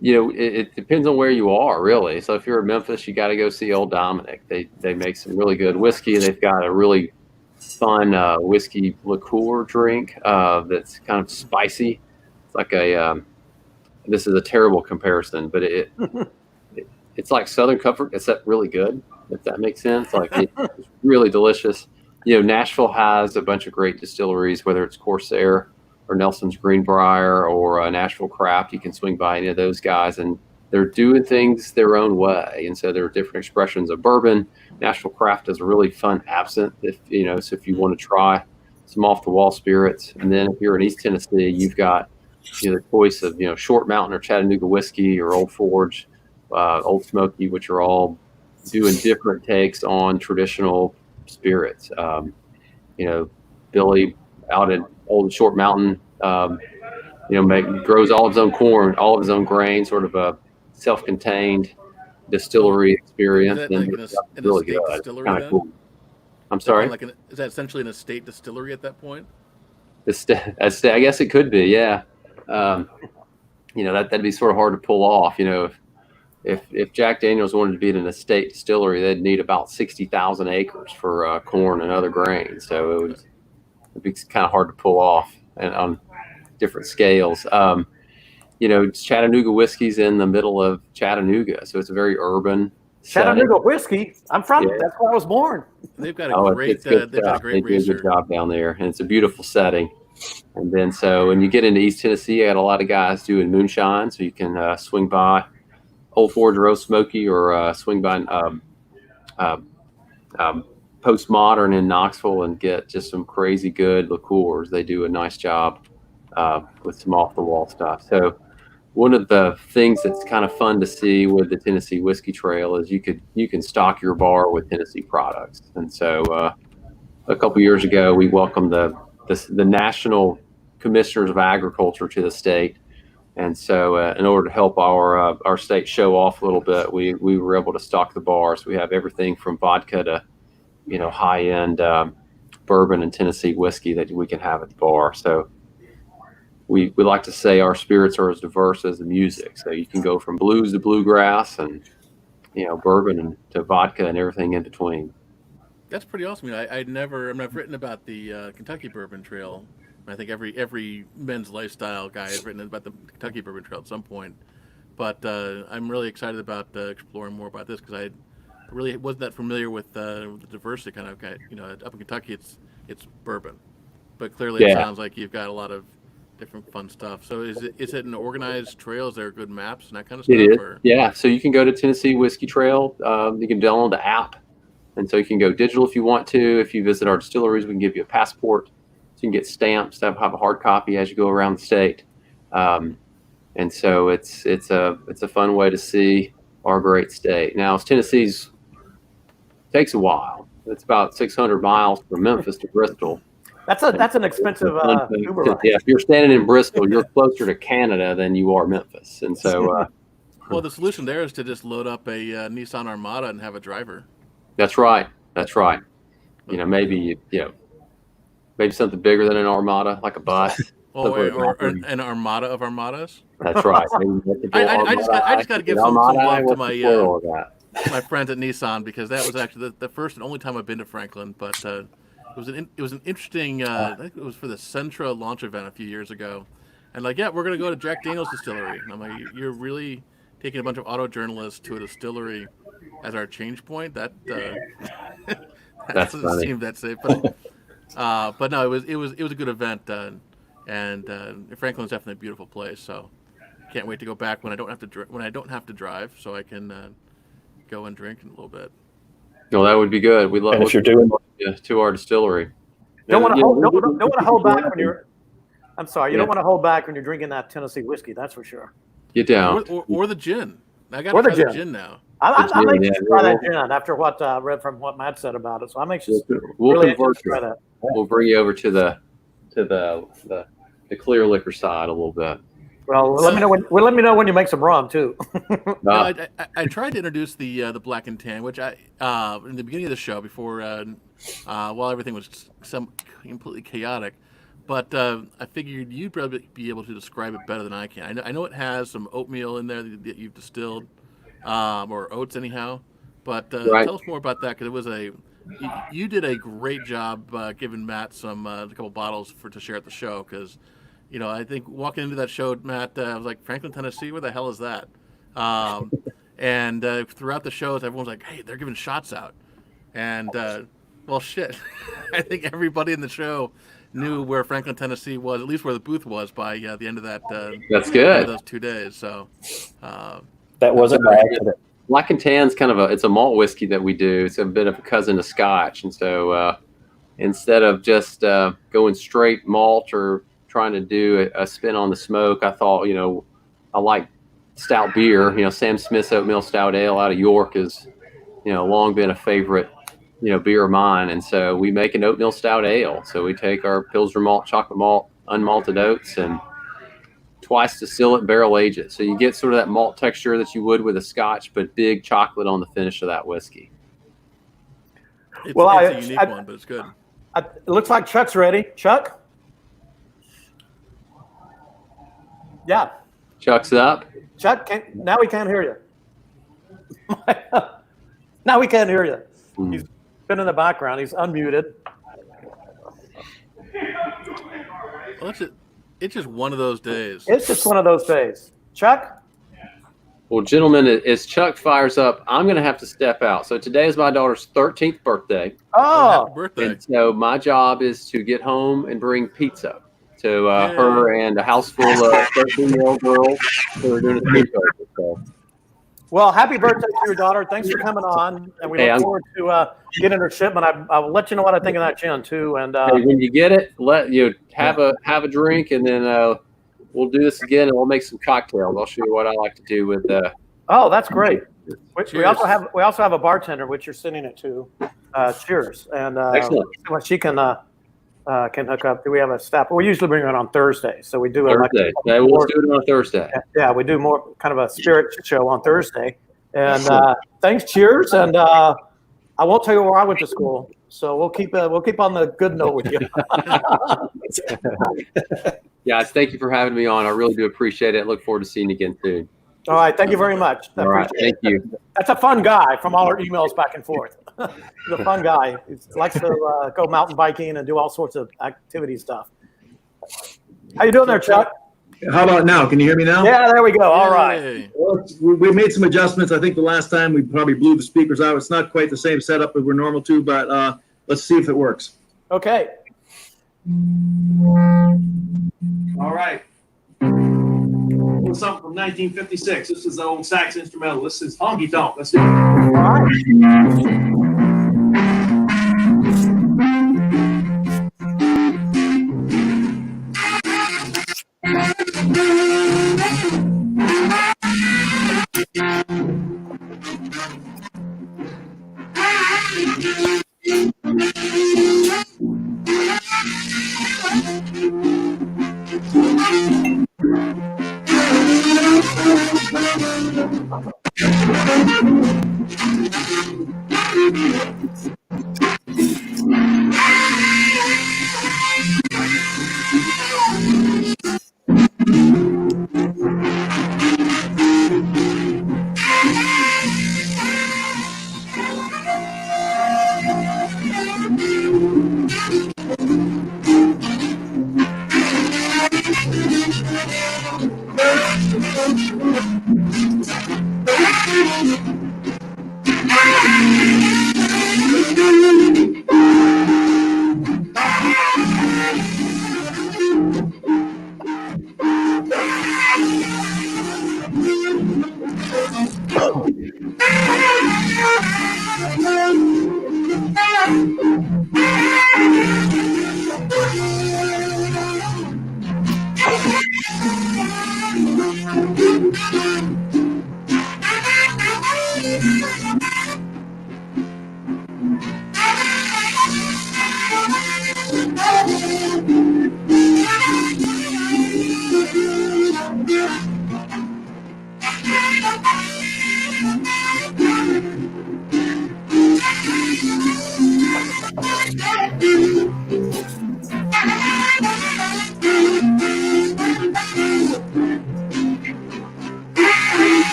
It depends on where you are, really. So if you're in Memphis, you got to go see Old Dominic. They make some really good whiskey. They've got a really fun whiskey liqueur drink that's kind of spicy. It's like this is a terrible comparison, but it's like Southern Comfort, except really good, if that makes sense. Like it's really delicious. Nashville has a bunch of great distilleries, whether it's Corsair or Nelson's Greenbrier or Nashville Craft. You can swing by any of those guys, and they're doing things their own way. And so there are different expressions of bourbon. Nashville Craft is a really fun absinthe, so if you want to try some off the wall spirits. And then if you're in East Tennessee, you've got the choice of Short Mountain or Chattanooga whiskey or Old Forge, Old Smoky, which are all doing different takes on traditional spirits. Billy out in Old Short Mountain, grows all of his own corn, all of his own grain, sort of a self-contained distillery experience. Is that like really good. Distillery, kind of cool. I'm sorry? Is that essentially an estate distillery at that point? I guess it could be, yeah. That'd be sort of hard to pull off. If Jack Daniels wanted to be an estate distillery, they'd need about 60,000 acres for corn and other grains. So it'd be kind of hard to pull off, and on different scales. Chattanooga whiskey's in the middle of Chattanooga, so it's a very urban Chattanooga whiskey. I'm from it. That's where I was born. They've got a great research. They do a good job down there, and it's a beautiful setting. And then when you get into East Tennessee, I got a lot of guys doing moonshine, so you can swing by Old Forge or Old Smoky, or swing by Postmodern in Knoxville and get just some crazy good liqueurs. They do a nice job with some off the wall stuff. So one of the things that's kind of fun to see with the Tennessee Whiskey Trail is you can stock your bar with Tennessee products. And so a couple years ago, we welcomed the national commissioners of agriculture to the state. And so in order to help our state show off a little bit, we were able to stock the bars. We have everything from vodka to, high-end bourbon and Tennessee whiskey that we can have at the bar. So we like to say our spirits are as diverse as the music. So you can go from blues to bluegrass and, bourbon and to vodka and everything in between. That's pretty awesome. I've written about the Kentucky Bourbon Trail. I think every men's lifestyle guy has written about the Kentucky Bourbon Trail at some point. But I'm really excited about exploring more about this because I really wasn't that familiar with the diversity kind of guy. Up in Kentucky, it's bourbon, but clearly it sounds like you've got a lot of different fun stuff. So is it an organized trail? Is there good maps and that kind of stuff? It is. Or? Yeah. So you can go to Tennessee Whiskey Trail. You can download the app, and so you can go digital if you want to. If you visit our distilleries, we can give you a passport. So you can get stamps, have a hard copy as you go around the state. And so it's a fun way to see our great state. Now, Tennessee's takes a while. It's about 600 miles from Memphis to Bristol. That's an expensive Uber ride. Yeah, if you're standing in Bristol, you're closer to Canada than you are Memphis. And so, well, the solution there is to just load up a Nissan Armada and have a driver. That's right. Maybe something bigger than an Armada, like a bus. Or an armada of armadas. That's right. I just got to give some love to my friends at Nissan because that was actually the first and only time I've been to Franklin. But it was an interesting. I think it was for the Sentra launch event a few years ago, and we're going to go to Jack Daniel's distillery. And I'm like, you're really taking a bunch of auto journalists to a distillery as our change point. That doesn't seem that safe, but no, it was a good event. And Franklin's definitely a beautiful place, so can't wait to go back when I don't have to drive, so I can go and drink in a little bit. Well, that would be good. We love. And if you're doing to our distillery, don't want to hold back when you're. I'm sorry, you don't want to hold back when you're drinking that Tennessee whiskey. That's for sure. Get down. Or the gin. I got to try the gin now. I'm anxious to try that gin after what I read from what Matt said about it. So I'm anxious. Really anxious to try that. We'll bring you over to the clear liquor side a little bit. Well, let me know when you make some rum too. No, I tried to introduce the black and tan, which I in the beginning of the show before while everything was completely chaotic, but I figured you'd probably be able to describe it better than I can. I know it has some oatmeal in there that you've distilled, or oats anyhow. But tell us more about that because you did a great job giving Matt a couple bottles to share at the show because. I think walking into that show, Matt, I was like, Franklin, Tennessee, where the hell is that? And throughout the shows, everyone's like, hey, they're giving shots out. And, well, shit. I think everybody in the show knew where Franklin, Tennessee was, at least where the booth was by the end of that. That's good. Those 2 days. So that wasn't by accident. Black and Tan's it's a malt whiskey that we do. It's a bit of a cousin to Scotch. And so instead of just going straight malt or trying to do a spin on the smoke, I thought, I like stout beer. Sam Smith's Oatmeal Stout Ale out of York is, long been a favorite, beer of mine. And so we make an oatmeal stout ale. So we take our Pilsner malt, chocolate malt, unmalted oats, and twice distill it, barrel age it. So you get sort of that malt texture that you would with a Scotch, but big chocolate on the finish of that whiskey. It's a unique one, but it's good. It looks like Chuck's ready. Chuck? Yeah. Chuck's up. Chuck, now we can't hear you. Now we can't hear you. He's been in the background. He's unmuted. Well, it's just one of those days. It's just one of those days. Chuck? Well, gentlemen, as Chuck fires up, I'm going to have to step out. So today is my daughter's 13th birthday. Oh, happy birthday. And so my job is to get home and bring pizza to her and a house full of 13-year-old girls who are doing a sleepover. So. Well, happy birthday to your daughter. Thanks for coming on. And we look forward to getting her shipment. I'll let you know what I think of that gin, too. And when you get it, have a drink, and then we'll do this again, and we'll make some cocktails. I'll show you what I like to do with Oh, that's great. We also have a bartender, which you're sending it to. Cheers. And excellent. she can can hook up. We have a staff. We usually bring it on Thursday, so we do it like Thursday. Okay, we'll do it on Thursday. yeah, we do more kind of a spirit show on Thursday. And thanks, cheers, and I won't tell you where I went to school, so we'll keep on the good note with you. Guys, thank you for having me on. I really do appreciate it. Look forward to seeing you again soon. All right, thank you very much. All right, thank you. That's a fun guy from all our emails back and forth. He's a fun guy. He likes to go mountain biking and do all sorts of activity stuff. How you doing there, Chuck? How about now? Can you hear me now? Yeah, there we go. All right. Yay. Well, we made some adjustments. I think the last time we probably blew the speakers out. It's not quite the same setup as we're normal to, but let's see if it works. Okay. All right. Something from 1956. This is the old sax instrumental. This is Honky Tonk. Let's do it. All right.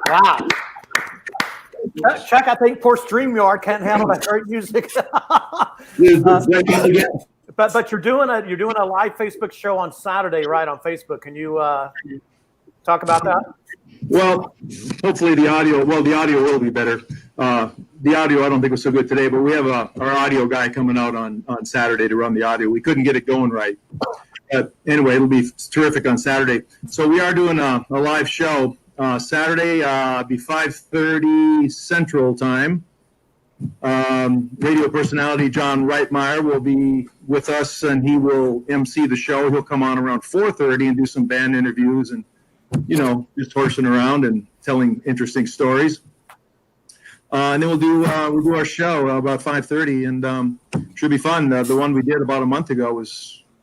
Wow. Chuck, I think poor StreamYard can't handle that great music. But you're doing a live Facebook show on Saturday, right, on Facebook. Can you talk about that? Well, hopefully the audio will be better. The audio I don't think was so good today, but we have our audio guy coming out on Saturday to run the audio. We couldn't get it going right. But anyway, it'll be terrific on Saturday. So we are doing a live show. Saturday, be 5:30 Central Time, Radio personality John Reitmeyer will be with us, and he will MC the show. He'll come on around 4:30 and do some band interviews and, just horsing around and telling interesting stories. And then we'll do our show about 5:30, and should be fun. The one we did about a month ago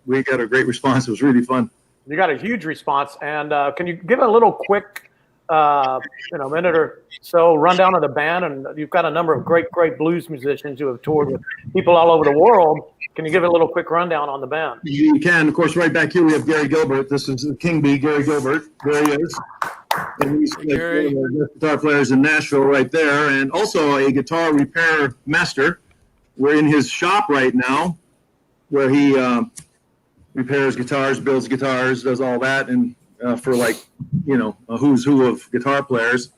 we got a great response. It was really fun. You got a huge response. And can you give a little quick, minute or so rundown of the band? And you've got a number of great blues musicians who have toured with people all over the world. Can you give a little quick rundown on the band? You can. Of course, right back here we have Gary Gilbert. This is King Bee, Gary Gilbert. There he is. And he's one of the guitar players in Nashville right there, and also a guitar repair master. We're in his shop right now, where he repairs guitars, builds guitars, does all that, and for a who's who of guitar players.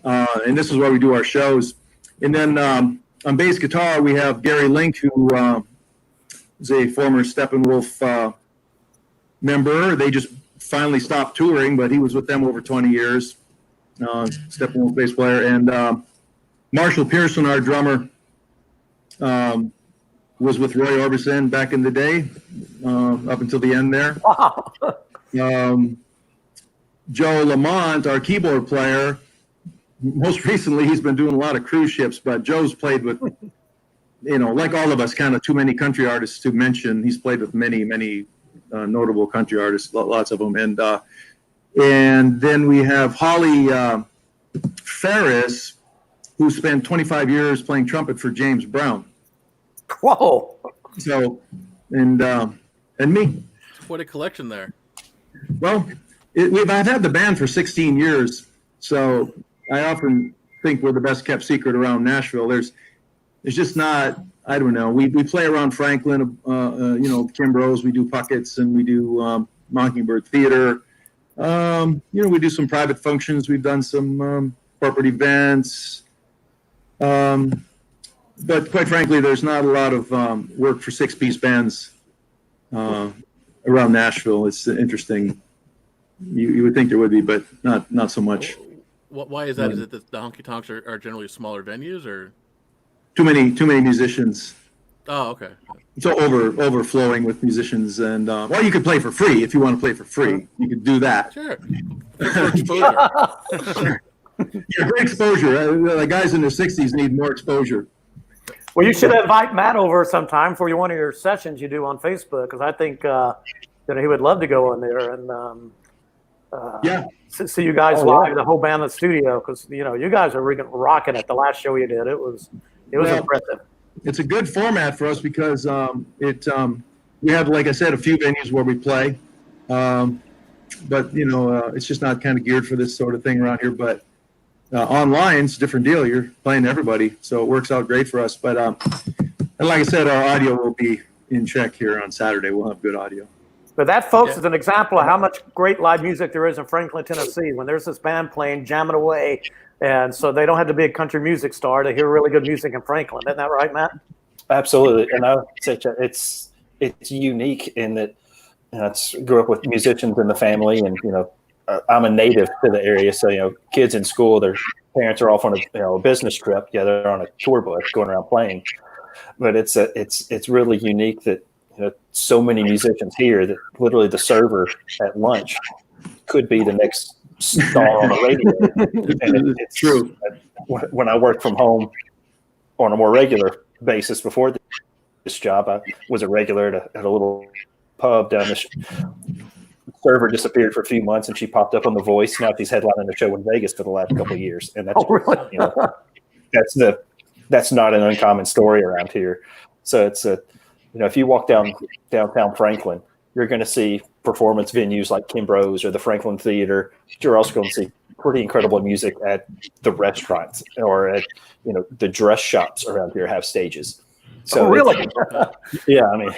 And this is where we do our shows. And then on bass guitar, we have Gary Link, who is a former Steppenwolf member. They just finally stopped touring, but he was with them over 20 years. Steppenwolf bass player. And Marshall Pearson, our drummer, was with Roy Orbison back in the day, up until the end there. Wow. Joe Lamont, our keyboard player, most recently he's been doing a lot of cruise ships, but Joe's played with, like all of us, kind of too many country artists to mention. He's played with many notable country artists, lots of them. And then we have Holly Ferris, who spent 25 years playing trumpet for James Brown. Whoa. So, and me. What a collection there. Well, I've had the band for 16 years, so I often think we're the best kept secret around Nashville. There's just not, I don't know. We play around Franklin, Kimbrough's, we do Puckett's, and we do Mockingbird Theater. We do some private functions. We've done some corporate events. But quite frankly, there's not a lot of work for six-piece bands around Nashville. It's interesting. You would think there would be, but not so much. Why is that? Is it that the honky tonks are generally smaller venues, or too many musicians? Oh, okay. So overflowing with musicians, and you could play for free if you want to play for free. You could do that. Sure. For exposure. Yeah, great exposure. The guys in their 60s need more exposure. Well, you should invite Matt over sometime for one of your sessions you do on Facebook, because I think he would love to go in there and see you guys live, the whole band in the studio, because you guys are rocking it. The last show you did, it was impressive. It's a good format for us because we have, like I said, a few venues where we play, but it's just not kind of geared for this sort of thing around here. But online, it's a different deal. You're playing to everybody, so it works out great for us. But and like I said, our audio will be in check here on Saturday. We'll have good audio. But that, folks, is an example of how much great live music there is in Franklin, Tennessee. When there's this band playing, jamming away, and so they don't have to be a country music star to hear really good music in Franklin. Isn't that right, Matt? Absolutely, and I would say it's unique in that I grew up with musicians in the family, and I'm a native to the area, so kids in school, their parents are off on a business trip. Yeah, they're on a tour bus going around playing, but it's really unique that so many musicians here that literally the server at lunch could be the next star on the radio. And it's true. When I worked from home on a more regular basis before this job, I was a regular at a little pub down the server disappeared for a few months, and she popped up on The Voice. Now she's headlining a show in Vegas for the last couple of years, and that's really? That's not an uncommon story around here. So it's if you walk downtown Franklin, you're going to see performance venues like Kimbrough's or the Franklin Theater. You're also going to see pretty incredible music at the restaurants or at the dress shops around here have stages. So really? Yeah, I mean,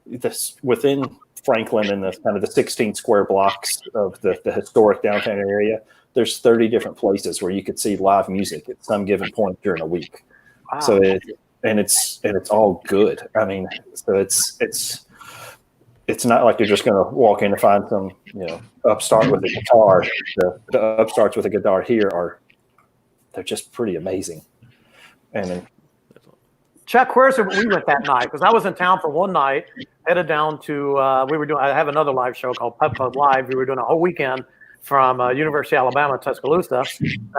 this within Franklin and the kind of the 16 square blocks of the historic downtown area, there's 30 different places where you could see live music at some given point during a week. Wow. So it's all good. I mean, so it's not like you're just going to walk in and find some upstart with a guitar. The upstarts with a guitar here they're just pretty amazing. And Chuck, where's we went that night? Because I was in town for one night, headed down to I have another live show called Pub Club Live. We were doing a whole weekend from University of Alabama, Tuscaloosa.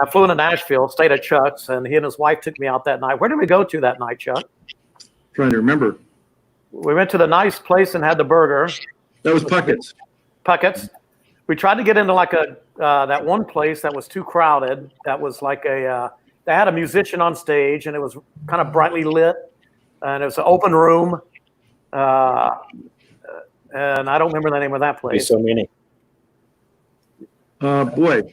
I flew into Nashville, stayed at Chuck's, and he and his wife took me out that night. Where did we go to that night, Chuck? Trying to remember. We went to the nice place and had the burger. That was Puckett's. Puckett's. We tried to get into like that one place that was too crowded. That was like they had a musician on stage, and it was kind of brightly lit, and it was an open room. And I don't remember the name of that place. There's so many. Boy,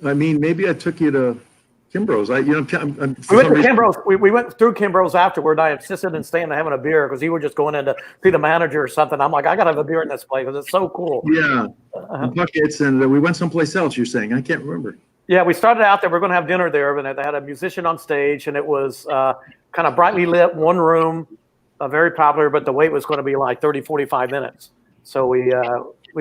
I mean, maybe I took you to Kimbrough's. We went to Kimbrough's. We went through Kimbrough's afterward. I insisted on staying and having a beer because you were just going in to see the manager or something. I'm like, I got to have a beer in this place because it's so cool. Yeah, Puckett's, and we went someplace else. You're saying I can't remember. Yeah, we started out there. We're going to have dinner there, but they had a musician on stage, and it was kind of brightly lit, one room, very popular, but the wait was going to be like 30, 45 minutes. So we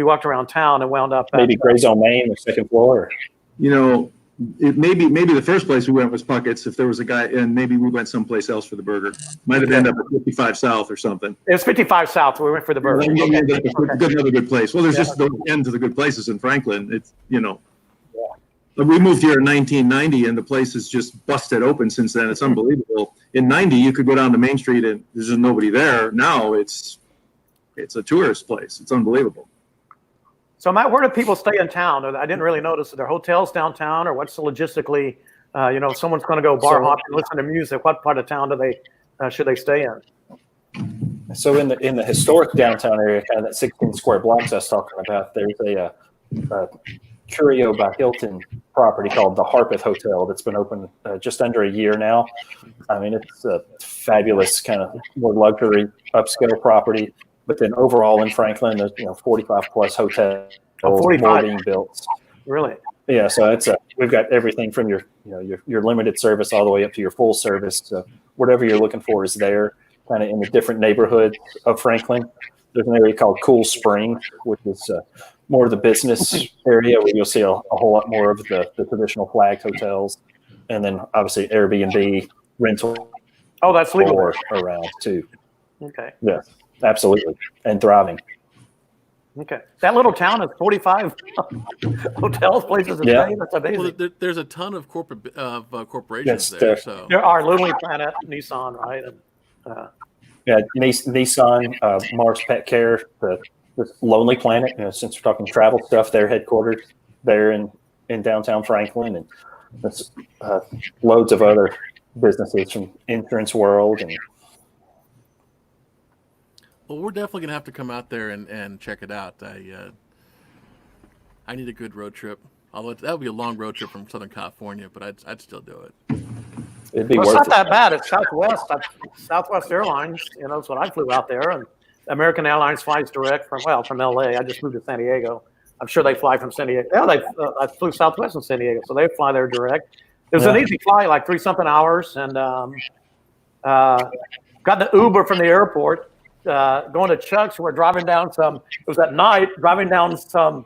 walked around town and wound up maybe Gray's on Main, the second floor. You know, maybe the first place we went was Puckett's if there was a guy, and maybe we went someplace else for the burger. Might have ended up at 55 South or something. It was 55 South. We went for the burger. Another good place. Well, there's just the end to the good places in Franklin. It's, you know. We moved here in 1990, and the place has just busted open since then. It's unbelievable. In 90, you could go down to Main Street, and there's just nobody there. Now it's a tourist place. It's unbelievable. So, Matt, where do people stay in town? I didn't really notice. Are there hotels downtown, or what's the logistically? If someone's going to go bar hop and listen to music, what part of town do they should they stay in? So in the historic downtown area, kind of that 16 square blocks I was talking about, there's a Curio by Hilton property called the Harpist Hotel that's been open just under a year now. I mean, it's a fabulous kind of more luxury upscale property. But then overall in Franklin, there's 45 plus hotels more being built. Really? Yeah. So we've got everything from your limited service all the way up to your full service. So whatever you're looking for is there. Kind of in the different neighborhood of Franklin. There's an area called Cool Spring, which is more of the business area where you'll see a whole lot more of the traditional flagged hotels, and then obviously Airbnb rental. Oh, that's legal around too. Okay. Yeah, absolutely, and thriving. Okay, that little town has 45 hotels, places to stay. That's amazing. Well, there's a ton of corporations there. So there are Lonely Planet, Nissan, right? And, Nissan, Mars Pet Care, the Lonely Planet. Since we're talking travel stuff, their headquarters there in downtown Franklin, and there's loads of other businesses from Insurance World. And well, we're definitely gonna have to come out there and check it out. I need a good road trip. Although that would be a long road trip from Southern California, but I'd still do it. It'd be it's worth not it. that bad. It's Southwest. Southwest Airlines. That's what I flew out there, and American Airlines flies direct from LA. I just moved to San Diego. I'm sure they fly from San Diego. Yeah, I flew Southwest in San Diego, so they fly there direct. It was an easy flight, like 3-something hours, and got the Uber from the airport, going to Chuck's. We're driving down it was at night, driving down some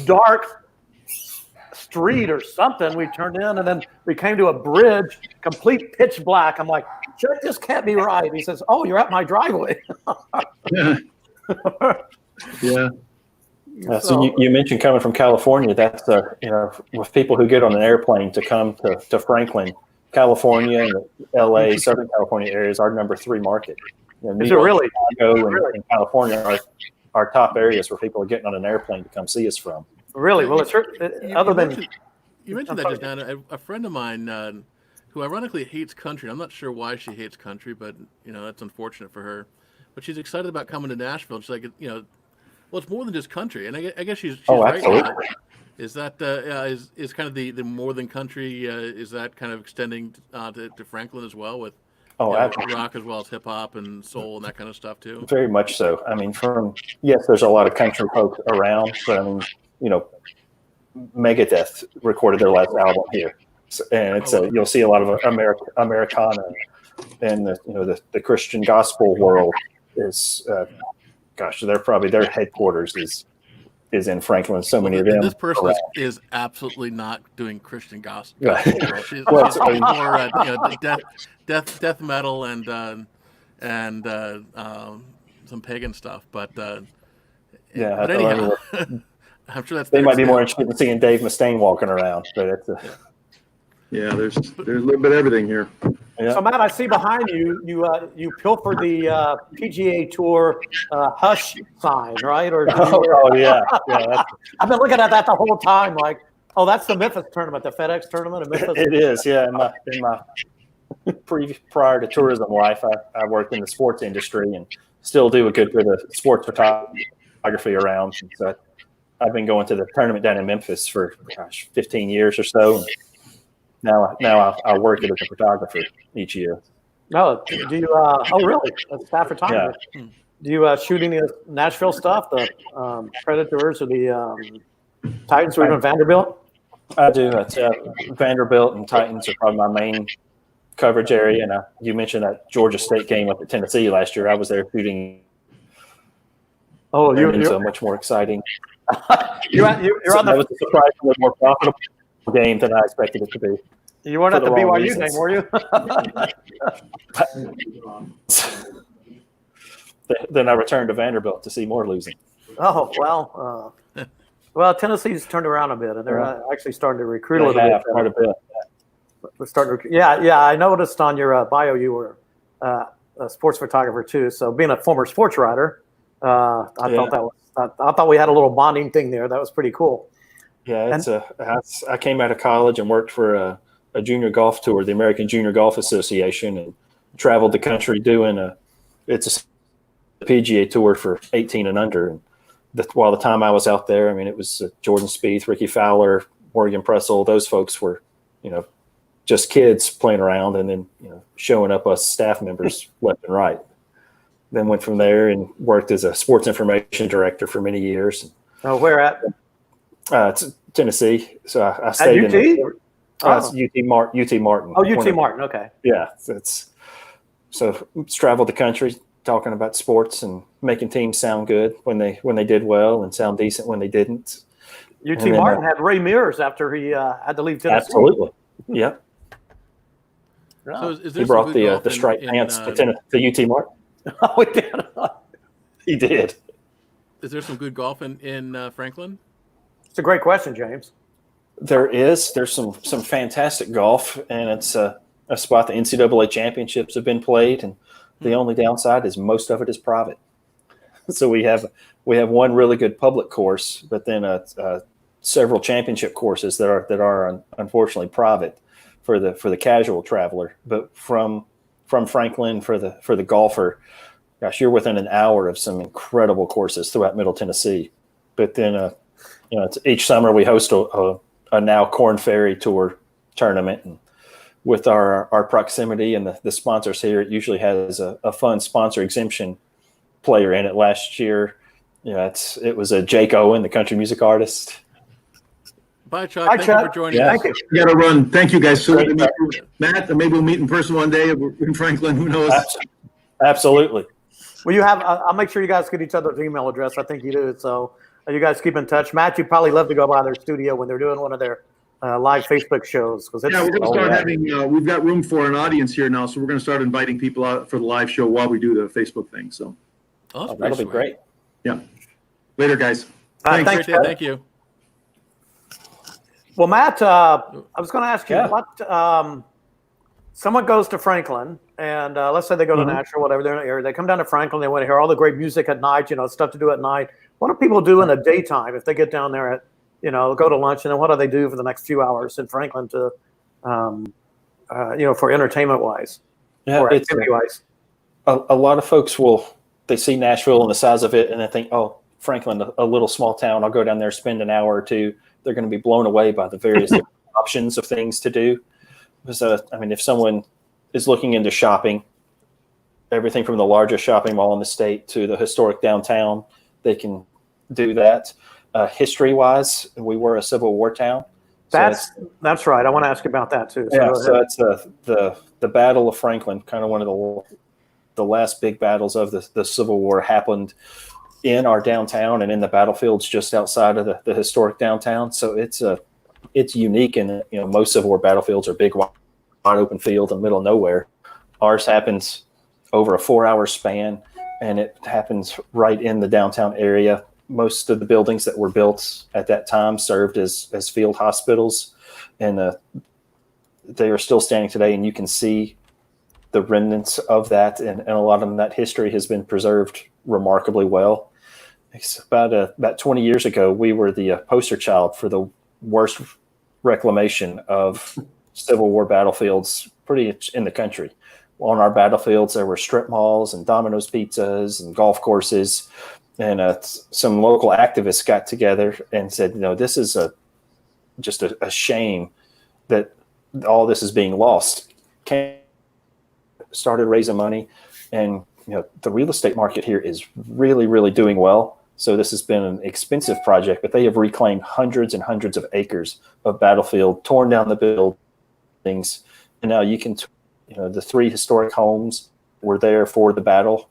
dark street or something. We turned in, and then we came to a bridge, complete pitch black. I'm like, Chuck, this can't be right. He says, "Oh, you're at my driveway." Yeah. So you mentioned coming from California. That's with people who get on an airplane to come to Franklin, California, and the LA, Southern California area is our number 3 market. Is it really? Chicago and California are our top areas where people are getting on an airplane to come see us from. Really? Well, it's you mentioned that just now. A friend of mine who ironically hates country. I'm not sure why she hates country, but that's unfortunate for her. But she's excited about coming to Nashville. She's like, well, it's more than just country, and I guess she's right. Absolutely. Is that is kind of the more than country? Is that kind of extending to Franklin as well with rock as well as hip hop and soul and that kind of stuff too? Very much so. I mean, there's a lot of country folks around, but I mean, Megadeth recorded their last album here, and it's you'll see a lot of Americana, and the Christian gospel world is, their headquarters is is in Franklin. So many of And them. this person is absolutely not doing Christian gospel. Right. She's Well, more death metal and some pagan stuff. But Yeah, but anyhow, I'm sure they might be more interested in seeing Dave Mustaine walking around. But it's Yeah, there's a little bit of everything here. yeah. So Matt, I see behind you, you pilfered the PGA Tour Hush sign, right? Or Yeah. That's, I've been looking at that the whole time, like, oh, that's the Memphis tournament, the FedEx tournament in Memphis. it is. Yeah. In my prior to tourism life, I worked in the sports industry and still do a good bit of sports photography around. So I've been going to the tournament down in Memphis for 15 years or so. Now I work it as a photographer each year. No, do you? Oh, really? A staff photographer. Yeah. Do you shoot any of Nashville stuff? The Predators or the Titans or even Vanderbilt? I do. Vanderbilt and Titans are probably my main coverage area. And you mentioned that Georgia State game up at Tennessee last year. I was there shooting. Oh, it's a much more exciting. you're on That was a surprisingly more profitable game than I expected it to be. You weren't at the BYU game, were you? Then I returned to Vanderbilt to see more losing. Oh, well, Tennessee's turned around a bit, and they're actually starting to recruit a little bit. Quite a bit. We're starting to, yeah. I noticed on your bio you were a sports photographer too. So being a former sports writer, I thought we had a little bonding thing there. That was pretty cool. Yeah, I came out of college and worked for a junior golf tour, the American Junior Golf Association, and traveled the country doing it's a PGA tour for 18 and under. And while the time I was out there, I mean, it was Jordan Spieth, Ricky Fowler, Morgan Pressel. Those folks were, just kids playing around, and then showing up us staff members left and right. Then went from there and worked as a sports information director for many years. Oh, where at? It's Tennessee. So I stayed at UT? It's UT Martin. Oh, UT Martin. Okay. Yeah. So traveled the country talking about sports and making teams sound good when they did well and sound decent when they didn't. UT Martin had Ray Mears after he had to leave Tennessee. Absolutely. Yep. So is there He brought the striped pants to UT Martin. Oh, he did. He did. Is there some good golf in Franklin? It's a great question, James. There's some fantastic golf, and it's a spot the NCAA championships have been played, and the only downside is most of it is private. So we have one really good public course, but then several championship courses that are unfortunately private for the casual traveler. But from Franklin for the golfer, gosh, you're within an hour of some incredible courses throughout Middle Tennessee. But then each summer we host a now Corn Ferry Tour tournament, and with our proximity and the sponsors here, it usually has a fun sponsor exemption player in it. Last year, it was a Jake Owen, the country music artist. Bye, Chuck. Thank you for joining us. Thank you. We got to run. Thank you, guys. So Matt, maybe we'll meet in person one day in Franklin. Who knows? Absolutely. Well, I'll make sure you guys get each other's email address. I think you do. So you guys keep in touch. Matt, you'd probably love to go by their studio when they're doing one of their live Facebook shows. We're going to start having, we've got room for an audience here now, so we're going to start inviting people out for the live show while we do the Facebook thing. So that'll be great. Yeah. Later, guys. Thanks. Thank you. Well, Matt, I was going to ask you, what someone goes to Franklin, and let's say they go to Nashville, whatever, they're in the area. They come down to Franklin, they want to hear all the great music at night, stuff to do at night. What do people do in the daytime if they get down there at, go to lunch, and then what do they do for the next few hours in Franklin to, for entertainment-wise or activity-wise? A lot of folks they see Nashville and the size of it, and they think, oh, Franklin, a little small town. I'll go down there, spend an hour or two. They're going to be blown away by the various options of things to do. So, if someone is looking into shopping, everything from the largest shopping mall in the state to the historic downtown, they can do that. History-wise, we were a Civil War town. That's right. I want to ask you about that too. So it's the Battle of Franklin, kind of one of the last big battles of the Civil War, happened in our downtown and in the battlefields just outside of the historic downtown. So it's unique, and most Civil War battlefields are big, wide open field in the middle of nowhere. Ours happens over a 4-hour span, and it happens right in the downtown area. Most of the buildings that were built at that time served as field hospitals, and they are still standing today, and you can see the remnants of that, and a lot of that history has been preserved remarkably well. It's about 20 years ago, we were the poster child for the worst reclamation of Civil War battlefields pretty much in the country. On our battlefields, there were strip malls and Domino's pizzas and golf courses, and some local activists got together and said, this is just a shame that all this is being lost. Started raising money, and the real estate market here is really, really doing well. So this has been an expensive project, but they have reclaimed hundreds and hundreds of acres of battlefield, torn down the buildings, and now you can, the 3 historic homes were there for the battle,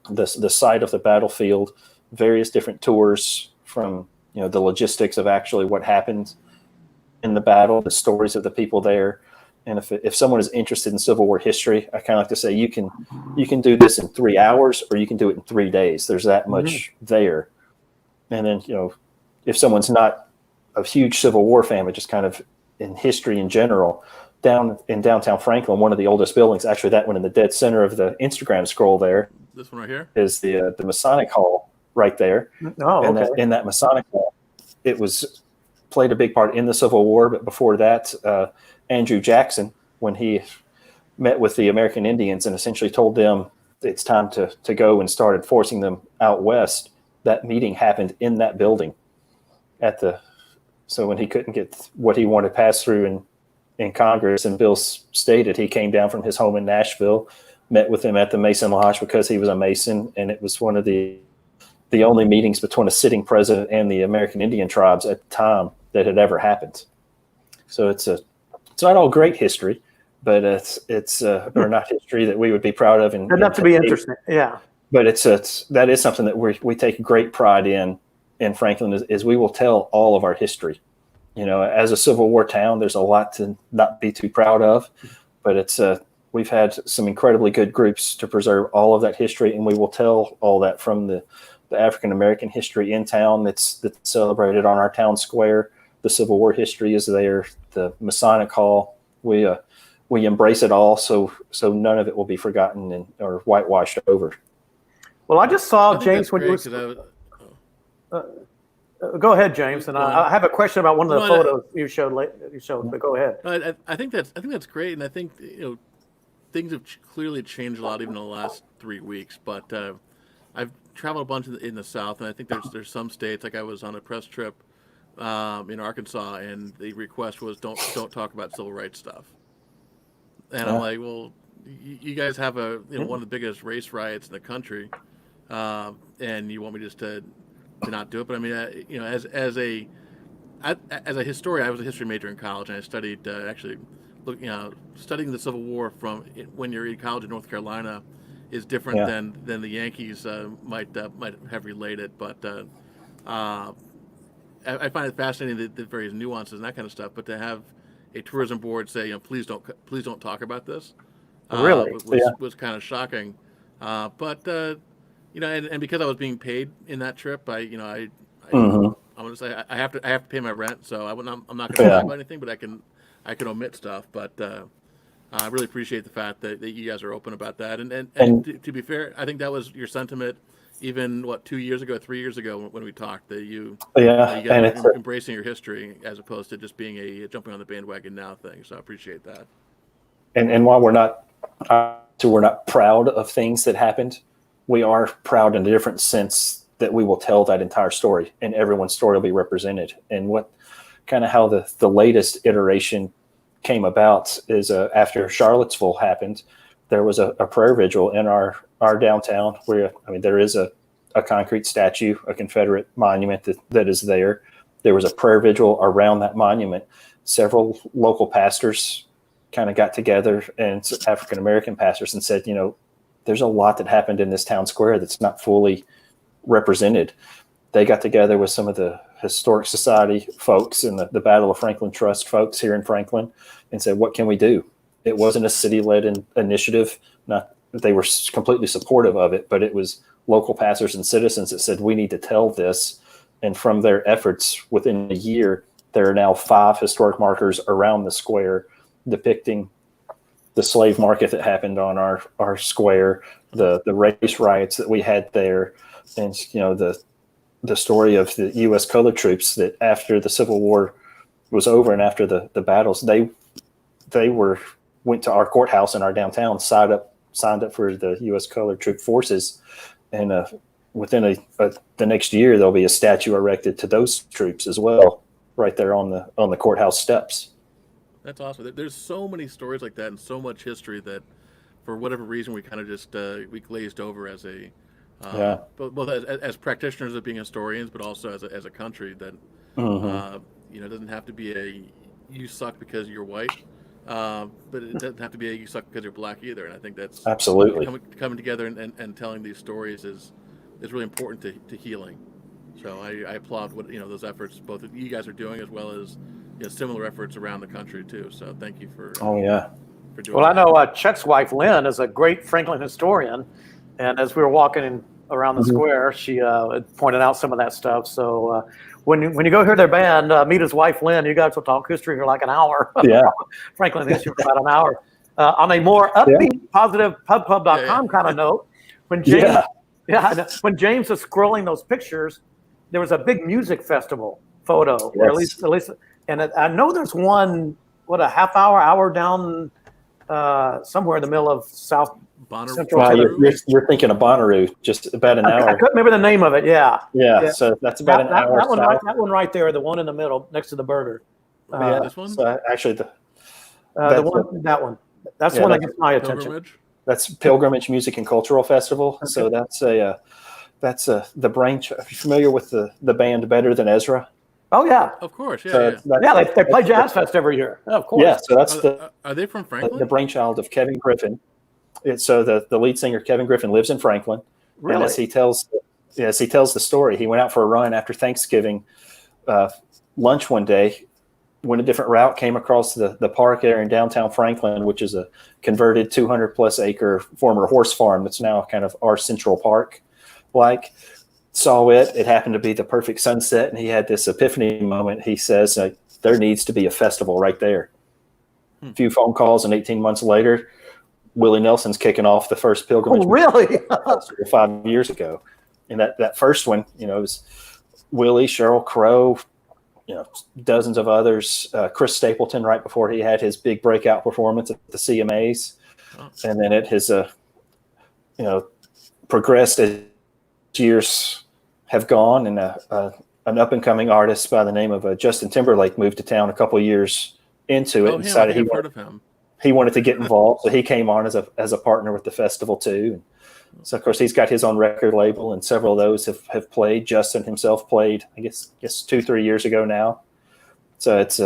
the site of the battlefield, various different tours from the logistics of actually what happened in the battle, the stories of the people there. And if someone is interested in Civil War history, I kind of like to say you can do this in 3 hours, or you can do it in 3 days. There's that much there. And then if someone's not a huge Civil War fan, but just kind of in history in general, down in downtown Franklin, one of the oldest buildings, actually that one in the dead center of the Instagram scroll there, This one right here is the Masonic Hall right there. Oh, And okay. in that Masonic Hall, it was played a big part in the Civil War, but before that, Andrew Jackson, when he met with the American Indians and essentially told them it's time to go and started forcing them out west, that meeting happened in that building. So when he couldn't get what he wanted passed through in Congress, and Bill stated he came down from his home in Nashville, met with him at the Mason Lodge because he was a Mason, and it was one of the only meetings between a sitting president and the American Indian tribes at the time that had ever happened. So it's not all great history, but it's or not history that we would be proud of. And Enough to be interesting. Yeah. But that is something that we take great pride in Franklin is we will tell all of our history. As a Civil War town, there's a lot to not be too proud of, but we've had some incredibly good groups to preserve all of that history, and we will tell all that from the African American history in town that's celebrated on our town square. The Civil War history is there. The Masonic Hall, we embrace it all, so none of it will be forgotten or whitewashed over. Well, I just saw I think James that's when great, you go ahead, James, and I have a question about one of the No, photos you showed. But go ahead. I think that's great, and I think things have clearly changed a lot even in the last 3 weeks. But I've traveled a bunch in the South, and I think there's some states, like I was on a press trip in Arkansas, and the request was don't talk about civil rights stuff. And I'm like, well, you guys have one of the biggest race riots in the country, and you want me just to not do it? But I mean, as a historian, I was a history major in college, and I studied studying the Civil War from when you're in college in North Carolina is different than the Yankees might have related. But I find it fascinating the various nuances and that kind of stuff. But to have a tourism board say, please don't talk about this, Really, was kind of shocking. But and because I was being paid in that trip, I'm gonna say I have to pay my rent, so I'm not going to talk about anything, but I can omit stuff. But I really appreciate the fact that you guys are open about that. And to be fair, I think that was your sentiment even 2 years ago, 3 years ago when we talked, that you guys are embracing your history as opposed to just being a jumping on the bandwagon now thing. So I appreciate that. And while we're not proud of things that happened, we are proud in a different sense that we will tell that entire story, and everyone's story will be represented. And how the latest iteration came about is after Charlottesville happened, there was a prayer vigil in our downtown where, there is a concrete statue, a Confederate monument that is there. There was a prayer vigil around that monument. Several local pastors kind of got together, and African-American pastors, and said, there's a lot that happened in this town square that's not fully represented. They got together with some of the Historic Society folks and the Battle of Franklin Trust folks here in Franklin and said, what can we do? It wasn't a city-led initiative. Not they were completely supportive of it, but it was local pastors and citizens that said, we need to tell this. And from their efforts, within a year, there are now 5 historic markers around the square depicting the slave market that happened on our square, the race riots that we had there, and the story of the U.S. colored troops that after the Civil War was over and after the battles, they went to our courthouse in our downtown, signed up for the U.S. colored troop forces, and within the next year there'll be a statue erected to those troops as well, right there on the courthouse steps. That's awesome. There's so many stories like that and so much history that, for whatever reason, we kind of just we glazed over as a both as practitioners of being historians, but also as a country that it doesn't have to be a you suck because you're white, but it doesn't have to be a you suck because you're black either. And I think that's absolutely coming together and telling these stories is really important to healing. So I applaud what those efforts both that you guys are doing, as well as similar efforts around the country too. So thank you for for doing. Well, that. I know Chuck's wife Lynn is a great Franklin historian, and as we were walking around the square, she pointed out some of that stuff. So when you go hear their band, meet his wife Lynn. You guys will talk history for like an hour. Yeah, Franklin history for about an hour. On a more upbeat, positive pubpub.com kind of note, when James when James was scrolling those pictures, there was a big music festival photo, or at least, and I know there's one, a half hour down somewhere in the middle of South Central. You're thinking of Bonnaroo, just about an hour. I couldn't remember the name of it. Yeah. So that's about an hour. That one right there, the one in the middle next to the burger. This one? So actually, that one. That's the one that gets my attention. Pilgrimage? That's Pilgrimage Music and Cultural Festival. Okay. So that's the branch. Are you familiar with the band Better Than Ezra? Oh yeah, of course. They play Jazz Fest every year. Of course. Yeah, so that's are they from Franklin? The brainchild of Kevin Griffin. So the lead singer Kevin Griffin lives in Franklin. Really? And as he tells the story, he went out for a run after Thanksgiving lunch one day, went a different route, came across the park area in downtown Franklin, which is a converted 200+ acre former horse farm that's now kind of our Central Park. Saw it happened to be the perfect sunset, and he had this epiphany moment. He says, there needs to be a festival right there. A few phone calls, and 18 months later, Willie Nelson's kicking off the first Pilgrimage. Oh, really? 5 years ago. And that first one, it was Willie, Sheryl Crow, dozens of others, Chris Stapleton right before he had his big breakout performance at the CMAs. And then it has, progressed as years have gone, and an up-and-coming artist by the name of Justin Timberlake moved to town a couple of years into it and decided he wanted to get involved. So he came on as a partner with the festival too. And so of course he's got his own record label, and several of those have played. Justin himself played, I guess 2-3 years ago now. So it's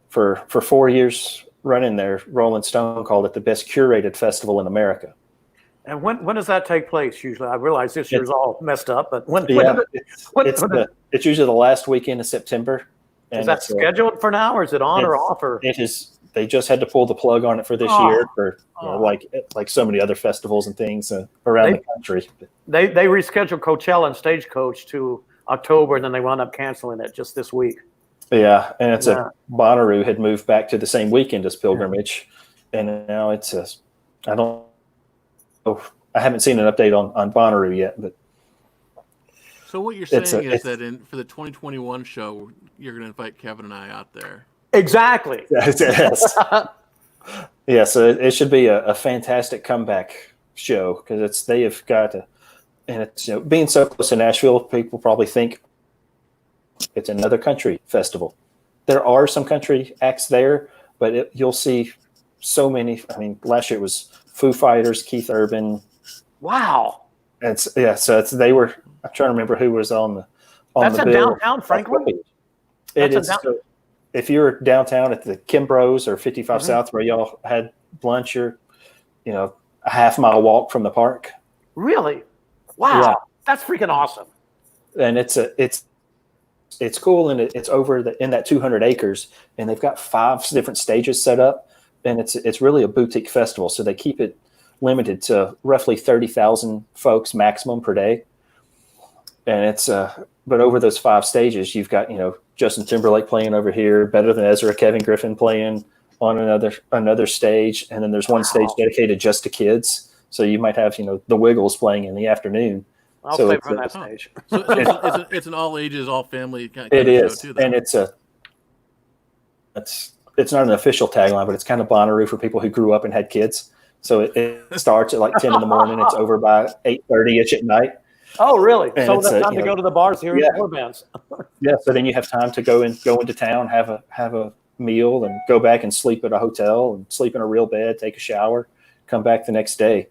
for 4 years running there, Rolling Stone called it the best curated festival in America. And when does that take place usually? I realize this year's all messed up, but when it's usually the last weekend of September. And is that scheduled for now, or is it on or off? Or it is. They just had to pull the plug on it for this year, for like so many other festivals and things around the country. They rescheduled Coachella and Stagecoach to October, and then they wound up canceling it just this week. Yeah, and it's Bonnaroo had moved back to the same weekend as Pilgrimage, and now it's I haven't seen an update on Bonnaroo yet, but. So what you're saying is that for the 2021 show, you're going to invite Kevin and I out there. Exactly. Yes. Yeah, so it should be a fantastic comeback show, because they have got and it's being so close to Nashville, people probably think it's another country festival. There are some country acts there, but you'll see so many. I mean, last year it was Foo Fighters, Keith Urban. Wow. So they were. I'm trying to remember who was on the That's the in bill. downtown Franklin? It is. So if you're downtown at the Kimbrough or 55 South where y'all had lunch, you're, a half-mile walk from the park. Really? Wow. That's freaking awesome. And it's cool, and it's over in that 200 acres, and they've got 5 different stages set up, and it's really a boutique festival. So they keep it limited to roughly 30,000 folks maximum per day. And it's but over those 5 stages, you've got Justin Timberlake playing over here, Better Than Ezra, Kevin Griffin playing on another stage, and then there's one stage dedicated just to kids. So you might have the Wiggles playing in the afternoon. I'll So play it's from that stage. So it's an all ages, all family kind It of is, show too. Then. and it's not an official tagline, but it's kind of Bonnaroo for people who grew up and had kids. So it starts at like 10 in the morning. It's over by 8:30ish at night. Oh, really? And So it's, that's time to go to the bars here yeah. at the bands. Yeah. So then you have time to go into town, have a meal, and go back and sleep at a hotel and sleep in a real bed, take a shower, come back the next day.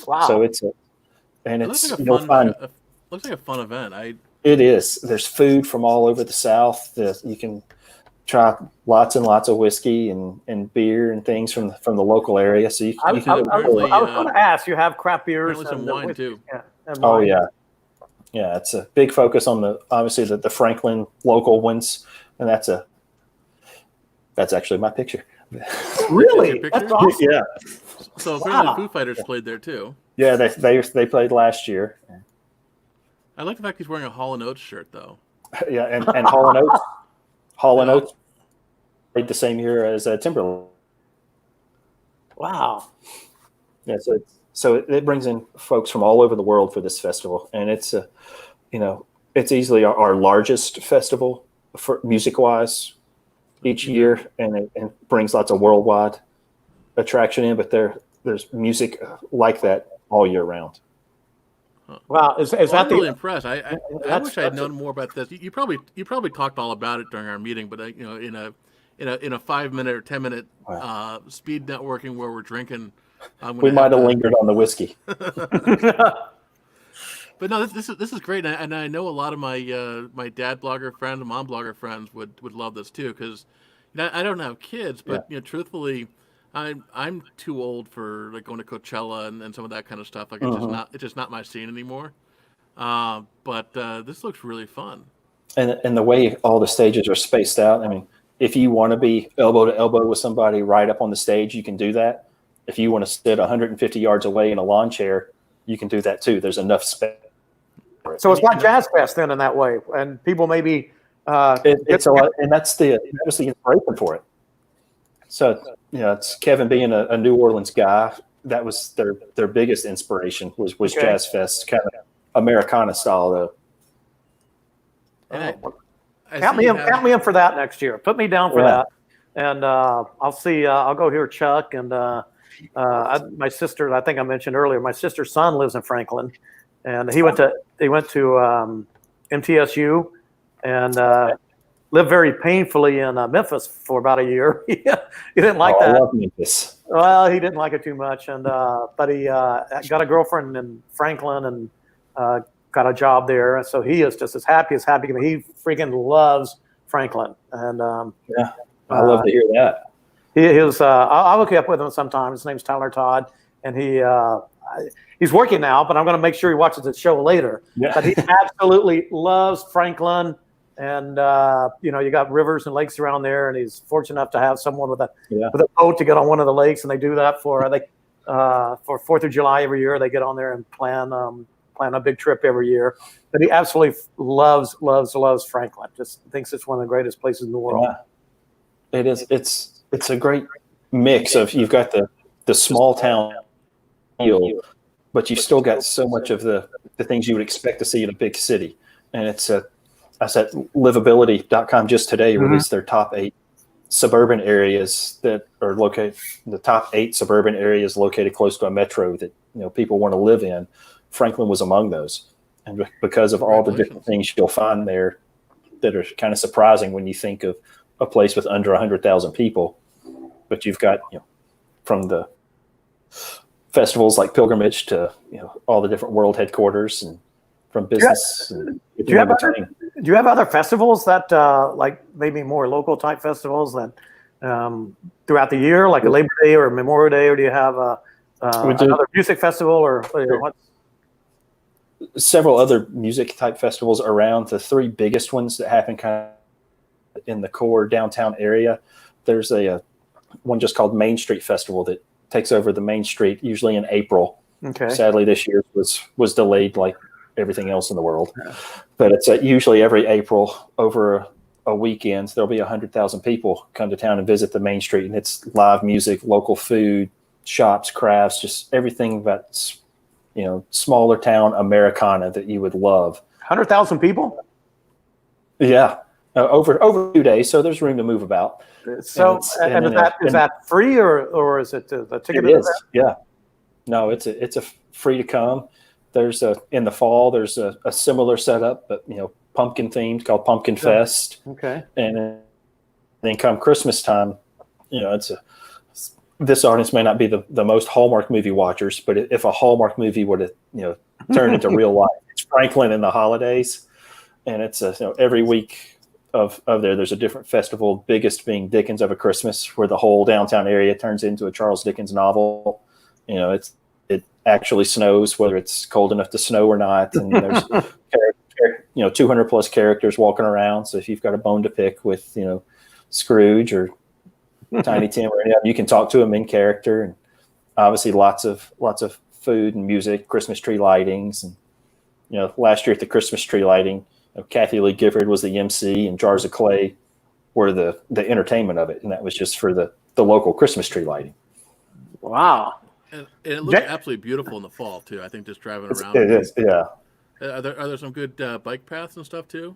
Wow. So It looks like you'll find looks like a fun event. it is. There's food from all over the South. You can try lots and lots of whiskey and beer and things from the local area. So you I can was going to ask, you have craft beers apparently some wine whiskey, too. Yeah, and Oh wine. yeah. It's a big focus on obviously the Franklin local ones, and that's actually my picture. Really? That's your That's awesome. Yeah, So apparently Foo Fighters played there too. yeah. They played last year. I like the fact he's wearing a Hall & Oates shirt though. Yeah, and Hall & Oates played the same year as Timberlake. Wow. Yeah, so it brings in folks from all over the world for this festival, and it's it's easily our largest festival for music-wise each year, and it brings lots of worldwide attraction in. But there's music like that all year round. Wow. Is Well, that I'm the really impressed. I wish I had that's known more about this. You probably talked all about it during our meeting, but in a 5-minute or 10-minute speed networking where we're drinking, We might have lingered on the whiskey. But no, this is great, and I know a lot of my dad blogger friends, mom blogger friends would love this too, because I don't have kids, but truthfully, I'm too old for like going to Coachella and some of that kind of stuff. Like it's just not my scene anymore. But this looks really fun. And the way all the stages are spaced out, I mean, if you want to be elbow to elbow with somebody right up on the stage, you can do that. If you want to sit 150 yards away in a lawn chair, you can do that too. There's enough space. So it's like Jazz Fest then in that way, and people maybe It's a lot, and that was the inspiration for it. So it's Kevin being a New Orleans guy. That was their biggest inspiration was Okay. Jazz Fest, kind of Americana style though. And I count see me you in. have- Count me in for that next year. Put me down for Yeah. that, and I'll see. I'll go hear Chuck and my sister. I think I mentioned earlier. My sister's son lives in Franklin, and he went to MTSU and lived very painfully in Memphis for about a year. He didn't like I that. love Memphis. Well, he didn't like it too much, and but he got a girlfriend in Franklin and got a job there. So he is just as happy can be. He freaking loves Franklin, and Yeah, I love to hear that. I'll look you up with him sometime. His name's Tyler Todd, and he's working now, but I'm going to make sure he watches the show later. Yeah. But he absolutely loves Franklin, and you got rivers and lakes around there, and he's fortunate enough to have someone with a boat to get on one of the lakes, and they do that for 4th of July every year. They get on there and plan a big trip every year. But he absolutely loves Franklin. Just thinks it's one of the greatest places in the world. Yeah. It is. It's a great mix of you've got the small town feel, but you've still got so much of the things you would expect to see in a big city. And it's I said livability.com just today released their top 8 suburban areas that are located, the top 8 suburban areas located close to a metro that people want to live in. Franklin was among those. And because of all the different things you'll find there that are kind of surprising when you think of a place with under 100,000 people, but you've got from the festivals like Pilgrimage to all the different world headquarters, and from business. Do you have other festivals that like maybe more local type festivals that throughout the year, like a Labor Day or Memorial Day, or do you have another music festival or what? several other music type festivals around. The three biggest ones that happen kind of in the core downtown area. There's a one just called Main Street Festival that takes over the Main Street, usually in April. Okay. Sadly, this year was delayed like everything else in the world. But it's usually every April over a weekend. There'll be 100,000 people come to town and visit the Main Street, and it's live music, local food, shops, crafts, just everything that's, smaller town Americana that you would love. 100,000 people? Yeah. Over 2 days, so there's room to move about. So, is that free or is it the ticket? It is, yeah. No, it's a free to come. There's in the fall, there's a similar setup, but pumpkin themed called Pumpkin Fest. Okay. And then come Christmas time, this audience may not be the most Hallmark movie watchers, but if a Hallmark movie would have turned into real life, it's Franklin in the holidays, and it's every week of there's a different festival. Biggest being Dickens of a Christmas, where the whole downtown area turns into a Charles Dickens novel. It actually snows, whether it's cold enough to snow or not, and there's 200 plus characters walking around. So if you've got a bone to pick with Scrooge or Tiny Tim or any of them, you can talk to them in character. And obviously lots of food and music, Christmas tree lightings, and last year at the Christmas tree lighting, Kathy Lee Gifford was the MC, and Jars of Clay were the entertainment of it, and that was just for the local Christmas tree lighting. Wow. And it looks absolutely beautiful in the fall too. I think just driving around. It is, yeah. Are there some good bike paths and stuff too?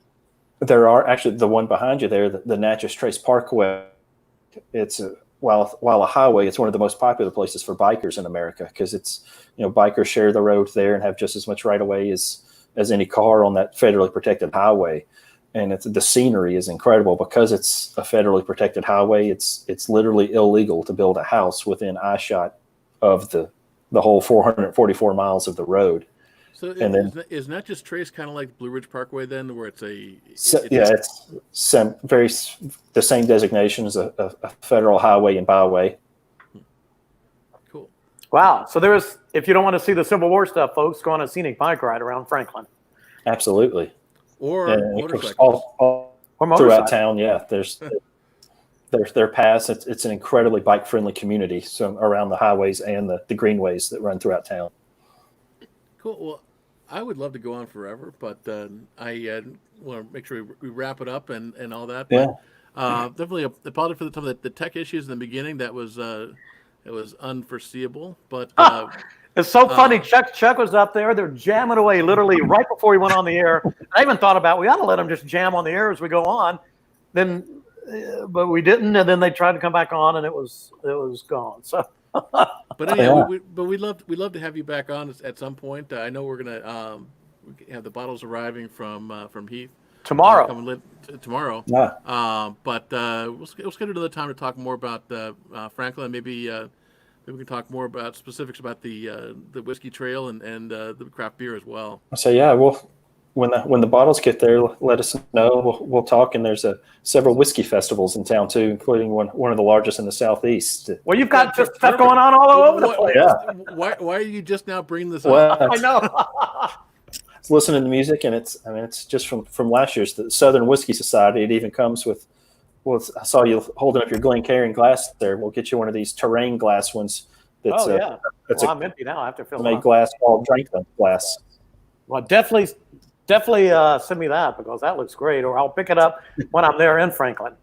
There are actually. The one behind you there, the Natchez Trace Parkway. It's while a highway, it's one of the most popular places for bikers in America, because it's bikers share the road there and have just as much right of way as any car on that federally protected highway. And the scenery is incredible because it's a federally protected highway. It's literally illegal to build a house within eyeshot of the whole 444 miles of the road. So is Natchez Trace kind of like Blue Ridge Parkway then, where it's the same designation as a federal highway and byway. Cool. Wow. So if you don't want to see the Civil War stuff, folks, go on a scenic bike ride around Franklin. Absolutely. Or motorcycles. All throughout town, yeah. Their paths. It's an incredibly bike-friendly community. So around the highways and the greenways that run throughout town. Cool. Well, I would love to go on forever, but I want to make sure we wrap it up and all that. But, yeah. Definitely apologize for some of the tech issues in the beginning. That was unforeseeable, but it's so funny. Chuck was up there. They're jamming away literally right before he went on the air. I even thought about we ought to let them just jam on the air as we go on. Then, but we didn't, and then they tried to come back on, and it was gone. So. But anyhow, we'd love to have you back on at some point. I know we're gonna have the bottles arriving from Heath tomorrow. Tomorrow. Yeah. But we'll schedule another time to talk more about Franklin. Maybe we can talk more about specifics about the whiskey trail and the craft beer as well. So yeah, when the bottles get there, let us know. We'll talk. And there's several whiskey festivals in town too, including one of the largest in the Southeast. Well, you've got just stuff going on all over the place. Yeah. Why are you just now bringing this up? Well, I know. It's listening to music, and it's just from last year's the Southern Whiskey Society. It even comes with. Well, I saw you holding up your Glencairn glass there. We'll get you one of these terrain glass ones. That's I'm empty now. I have to fill made glass called Franklin glass. Well, definitely send me that, because that looks great, or I'll pick it up when I'm there in Franklin.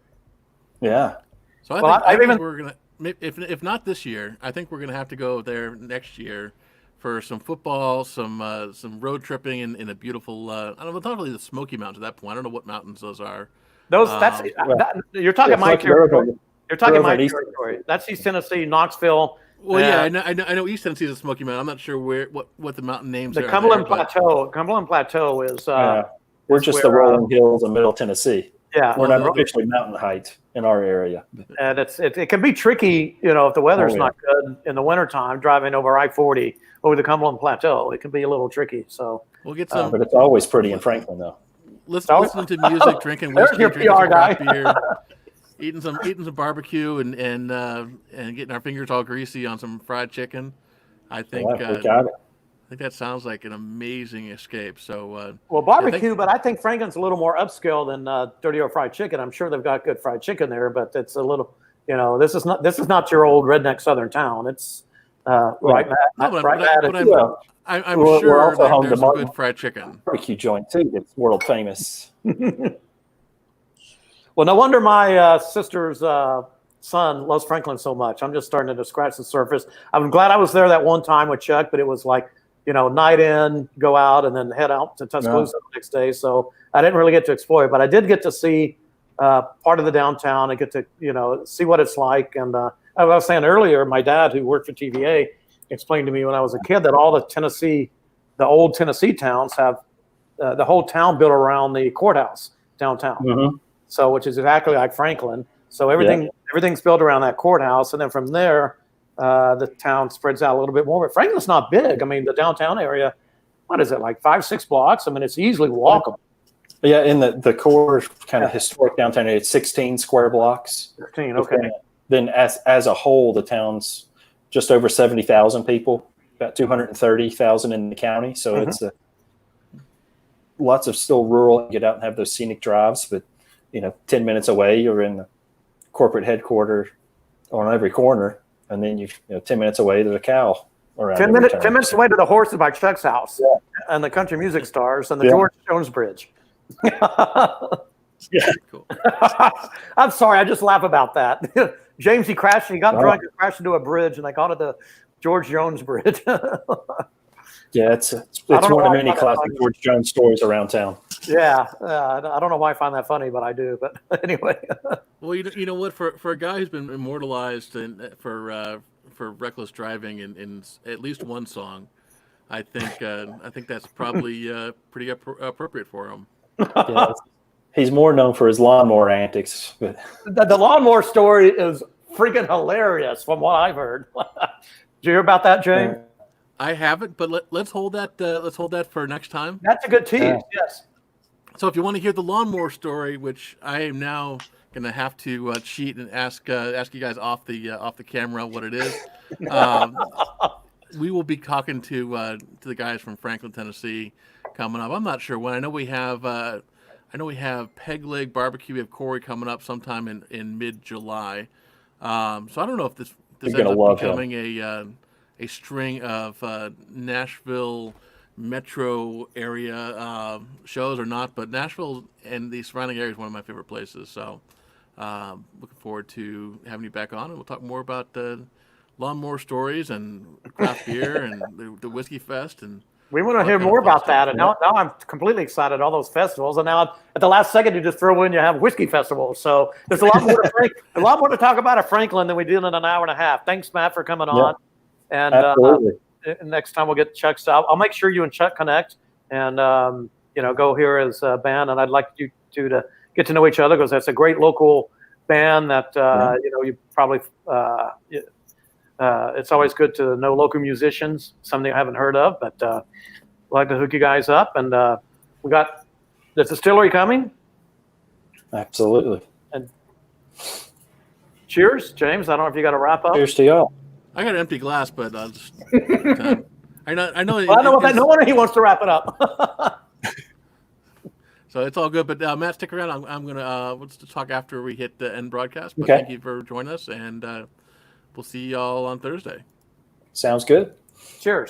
Yeah. So I think we're gonna, if not this year, I think we're gonna have to go there next year for some football, some road tripping in a beautiful. I don't know, not really the Smoky Mountains at that point. I don't know what mountains those are. You're talking my territory. You're talking my territory. That's East Tennessee, Knoxville. Well, yeah, I know East Tennessee is a Smoky Mountain. I'm not sure what the mountain names are. The Cumberland Plateau. Cumberland Plateau is. We're just the rolling hills of Middle Tennessee. Yeah, we're not actually mountain height in our area. And it can be tricky, if the weather's not good in the wintertime, driving over I-40 over the Cumberland Plateau. It can be a little tricky. So we'll get some. But it's always pretty in Franklin, though. Listening to music, drinking whiskey, drinking some craft beer, eating some barbecue, and getting our fingers all greasy on some fried chicken. I think we got it. think that sounds like an amazing escape. So, Well, yeah, barbecue, but I think Franklin's a little more upscale than Dirty Old Fried Chicken. I'm sure they've got good fried chicken there, but it's a little, this is not your old redneck southern town. It's right No, right but at Well, I'm we're sure also home to there's some Martin good fried chicken. barbecue joint too. That's world famous. Well, no wonder my sister's son loves Franklin so much. I'm just starting to scratch the surface. I'm glad I was there that one time with Chuck, but it was like, night in, go out, and then head out to Tuscaloosa the next day. So I didn't really get to explore it, but I did get to see part of the downtown. I get to, see what it's like. And I was saying earlier, my dad, who worked for TVA, explained to me when I was a kid that all the old Tennessee towns have the whole town built around the courthouse downtown. Mm-hmm. So, which is exactly like Franklin. So everything's built around that courthouse, and then from there, the town spreads out a little bit more. But Franklin's not big. I mean, the downtown area, what is it, like 5-6 blocks? I mean, it's easily walkable. Yeah, in the core kind of historic downtown area, it's 16 square blocks. 16, okay. Then as a whole, the town's just over 70,000 people, about 230,000 in the county. So it's lots of still rural. Get out and have those scenic drives, but 10 minutes away, you're in the corporate headquarters on every corner, and then 10 minutes away to the cow. 10 minutes away to the horses by Chuck's house, and the country music stars, and the George Jones Bridge. Yeah, cool. I'm sorry, I just laugh about that. James, he got drunk and crashed into a bridge, and they called it the George Jones Bridge. Yeah, it's one of many classic George Jones stories around town. Yeah, I don't know why I find that funny, but I do. But anyway. Well, you know what? For a guy who's been immortalized for reckless driving in at least one song, I think that's probably pretty appropriate for him. Yeah, he's more known for his lawnmower antics. But The lawnmower story is freaking hilarious, from what I've heard. Did you hear about that, James? I haven't, but let's hold that. Let's hold that for next time. That's a good tease. Yes. So if you want to hear the lawnmower story, which I am now going to have to cheat and ask you guys off the camera what it is, we will be talking to the guys from Franklin, Tennessee, coming up. I'm not sure when. I know we have Peg Leg Barbecue. We have Corey coming up sometime in mid-July. So I don't know if this ends up becoming a string of Nashville metro area shows or not, but Nashville and the surrounding area is one of my favorite places. So looking forward to having you back on, and we'll talk more about lawnmower stories and craft beer and the Whiskey Fest. And we want to hear more about that. And now I'm completely excited, all those festivals. And now at the last second, you just throw in, you have whiskey festivals. So there's a lot more to talk about at Franklin than we did in an hour and a half. Thanks, Matt, for coming on. And next time we'll get Chuck's. I'll make sure you and Chuck connect and, go here as a band. And I'd like you two to get to know each other, because that's a great local band that, you probably, it's always good to know local musicians, something I haven't heard of, but I'd like to hook you guys up. And we got the distillery coming. Absolutely. And cheers, James. I don't know if you got to wrap up. Cheers to y'all. I got an empty glass, but I'll just. I know. Well, I know what no wonder he wants to wrap it up. So it's all good. But Matt, stick around. I'm gonna let's talk after we hit the end broadcast. But Okay. Thank you for joining us, and we'll see y'all on Thursday. Sounds good. Cheers.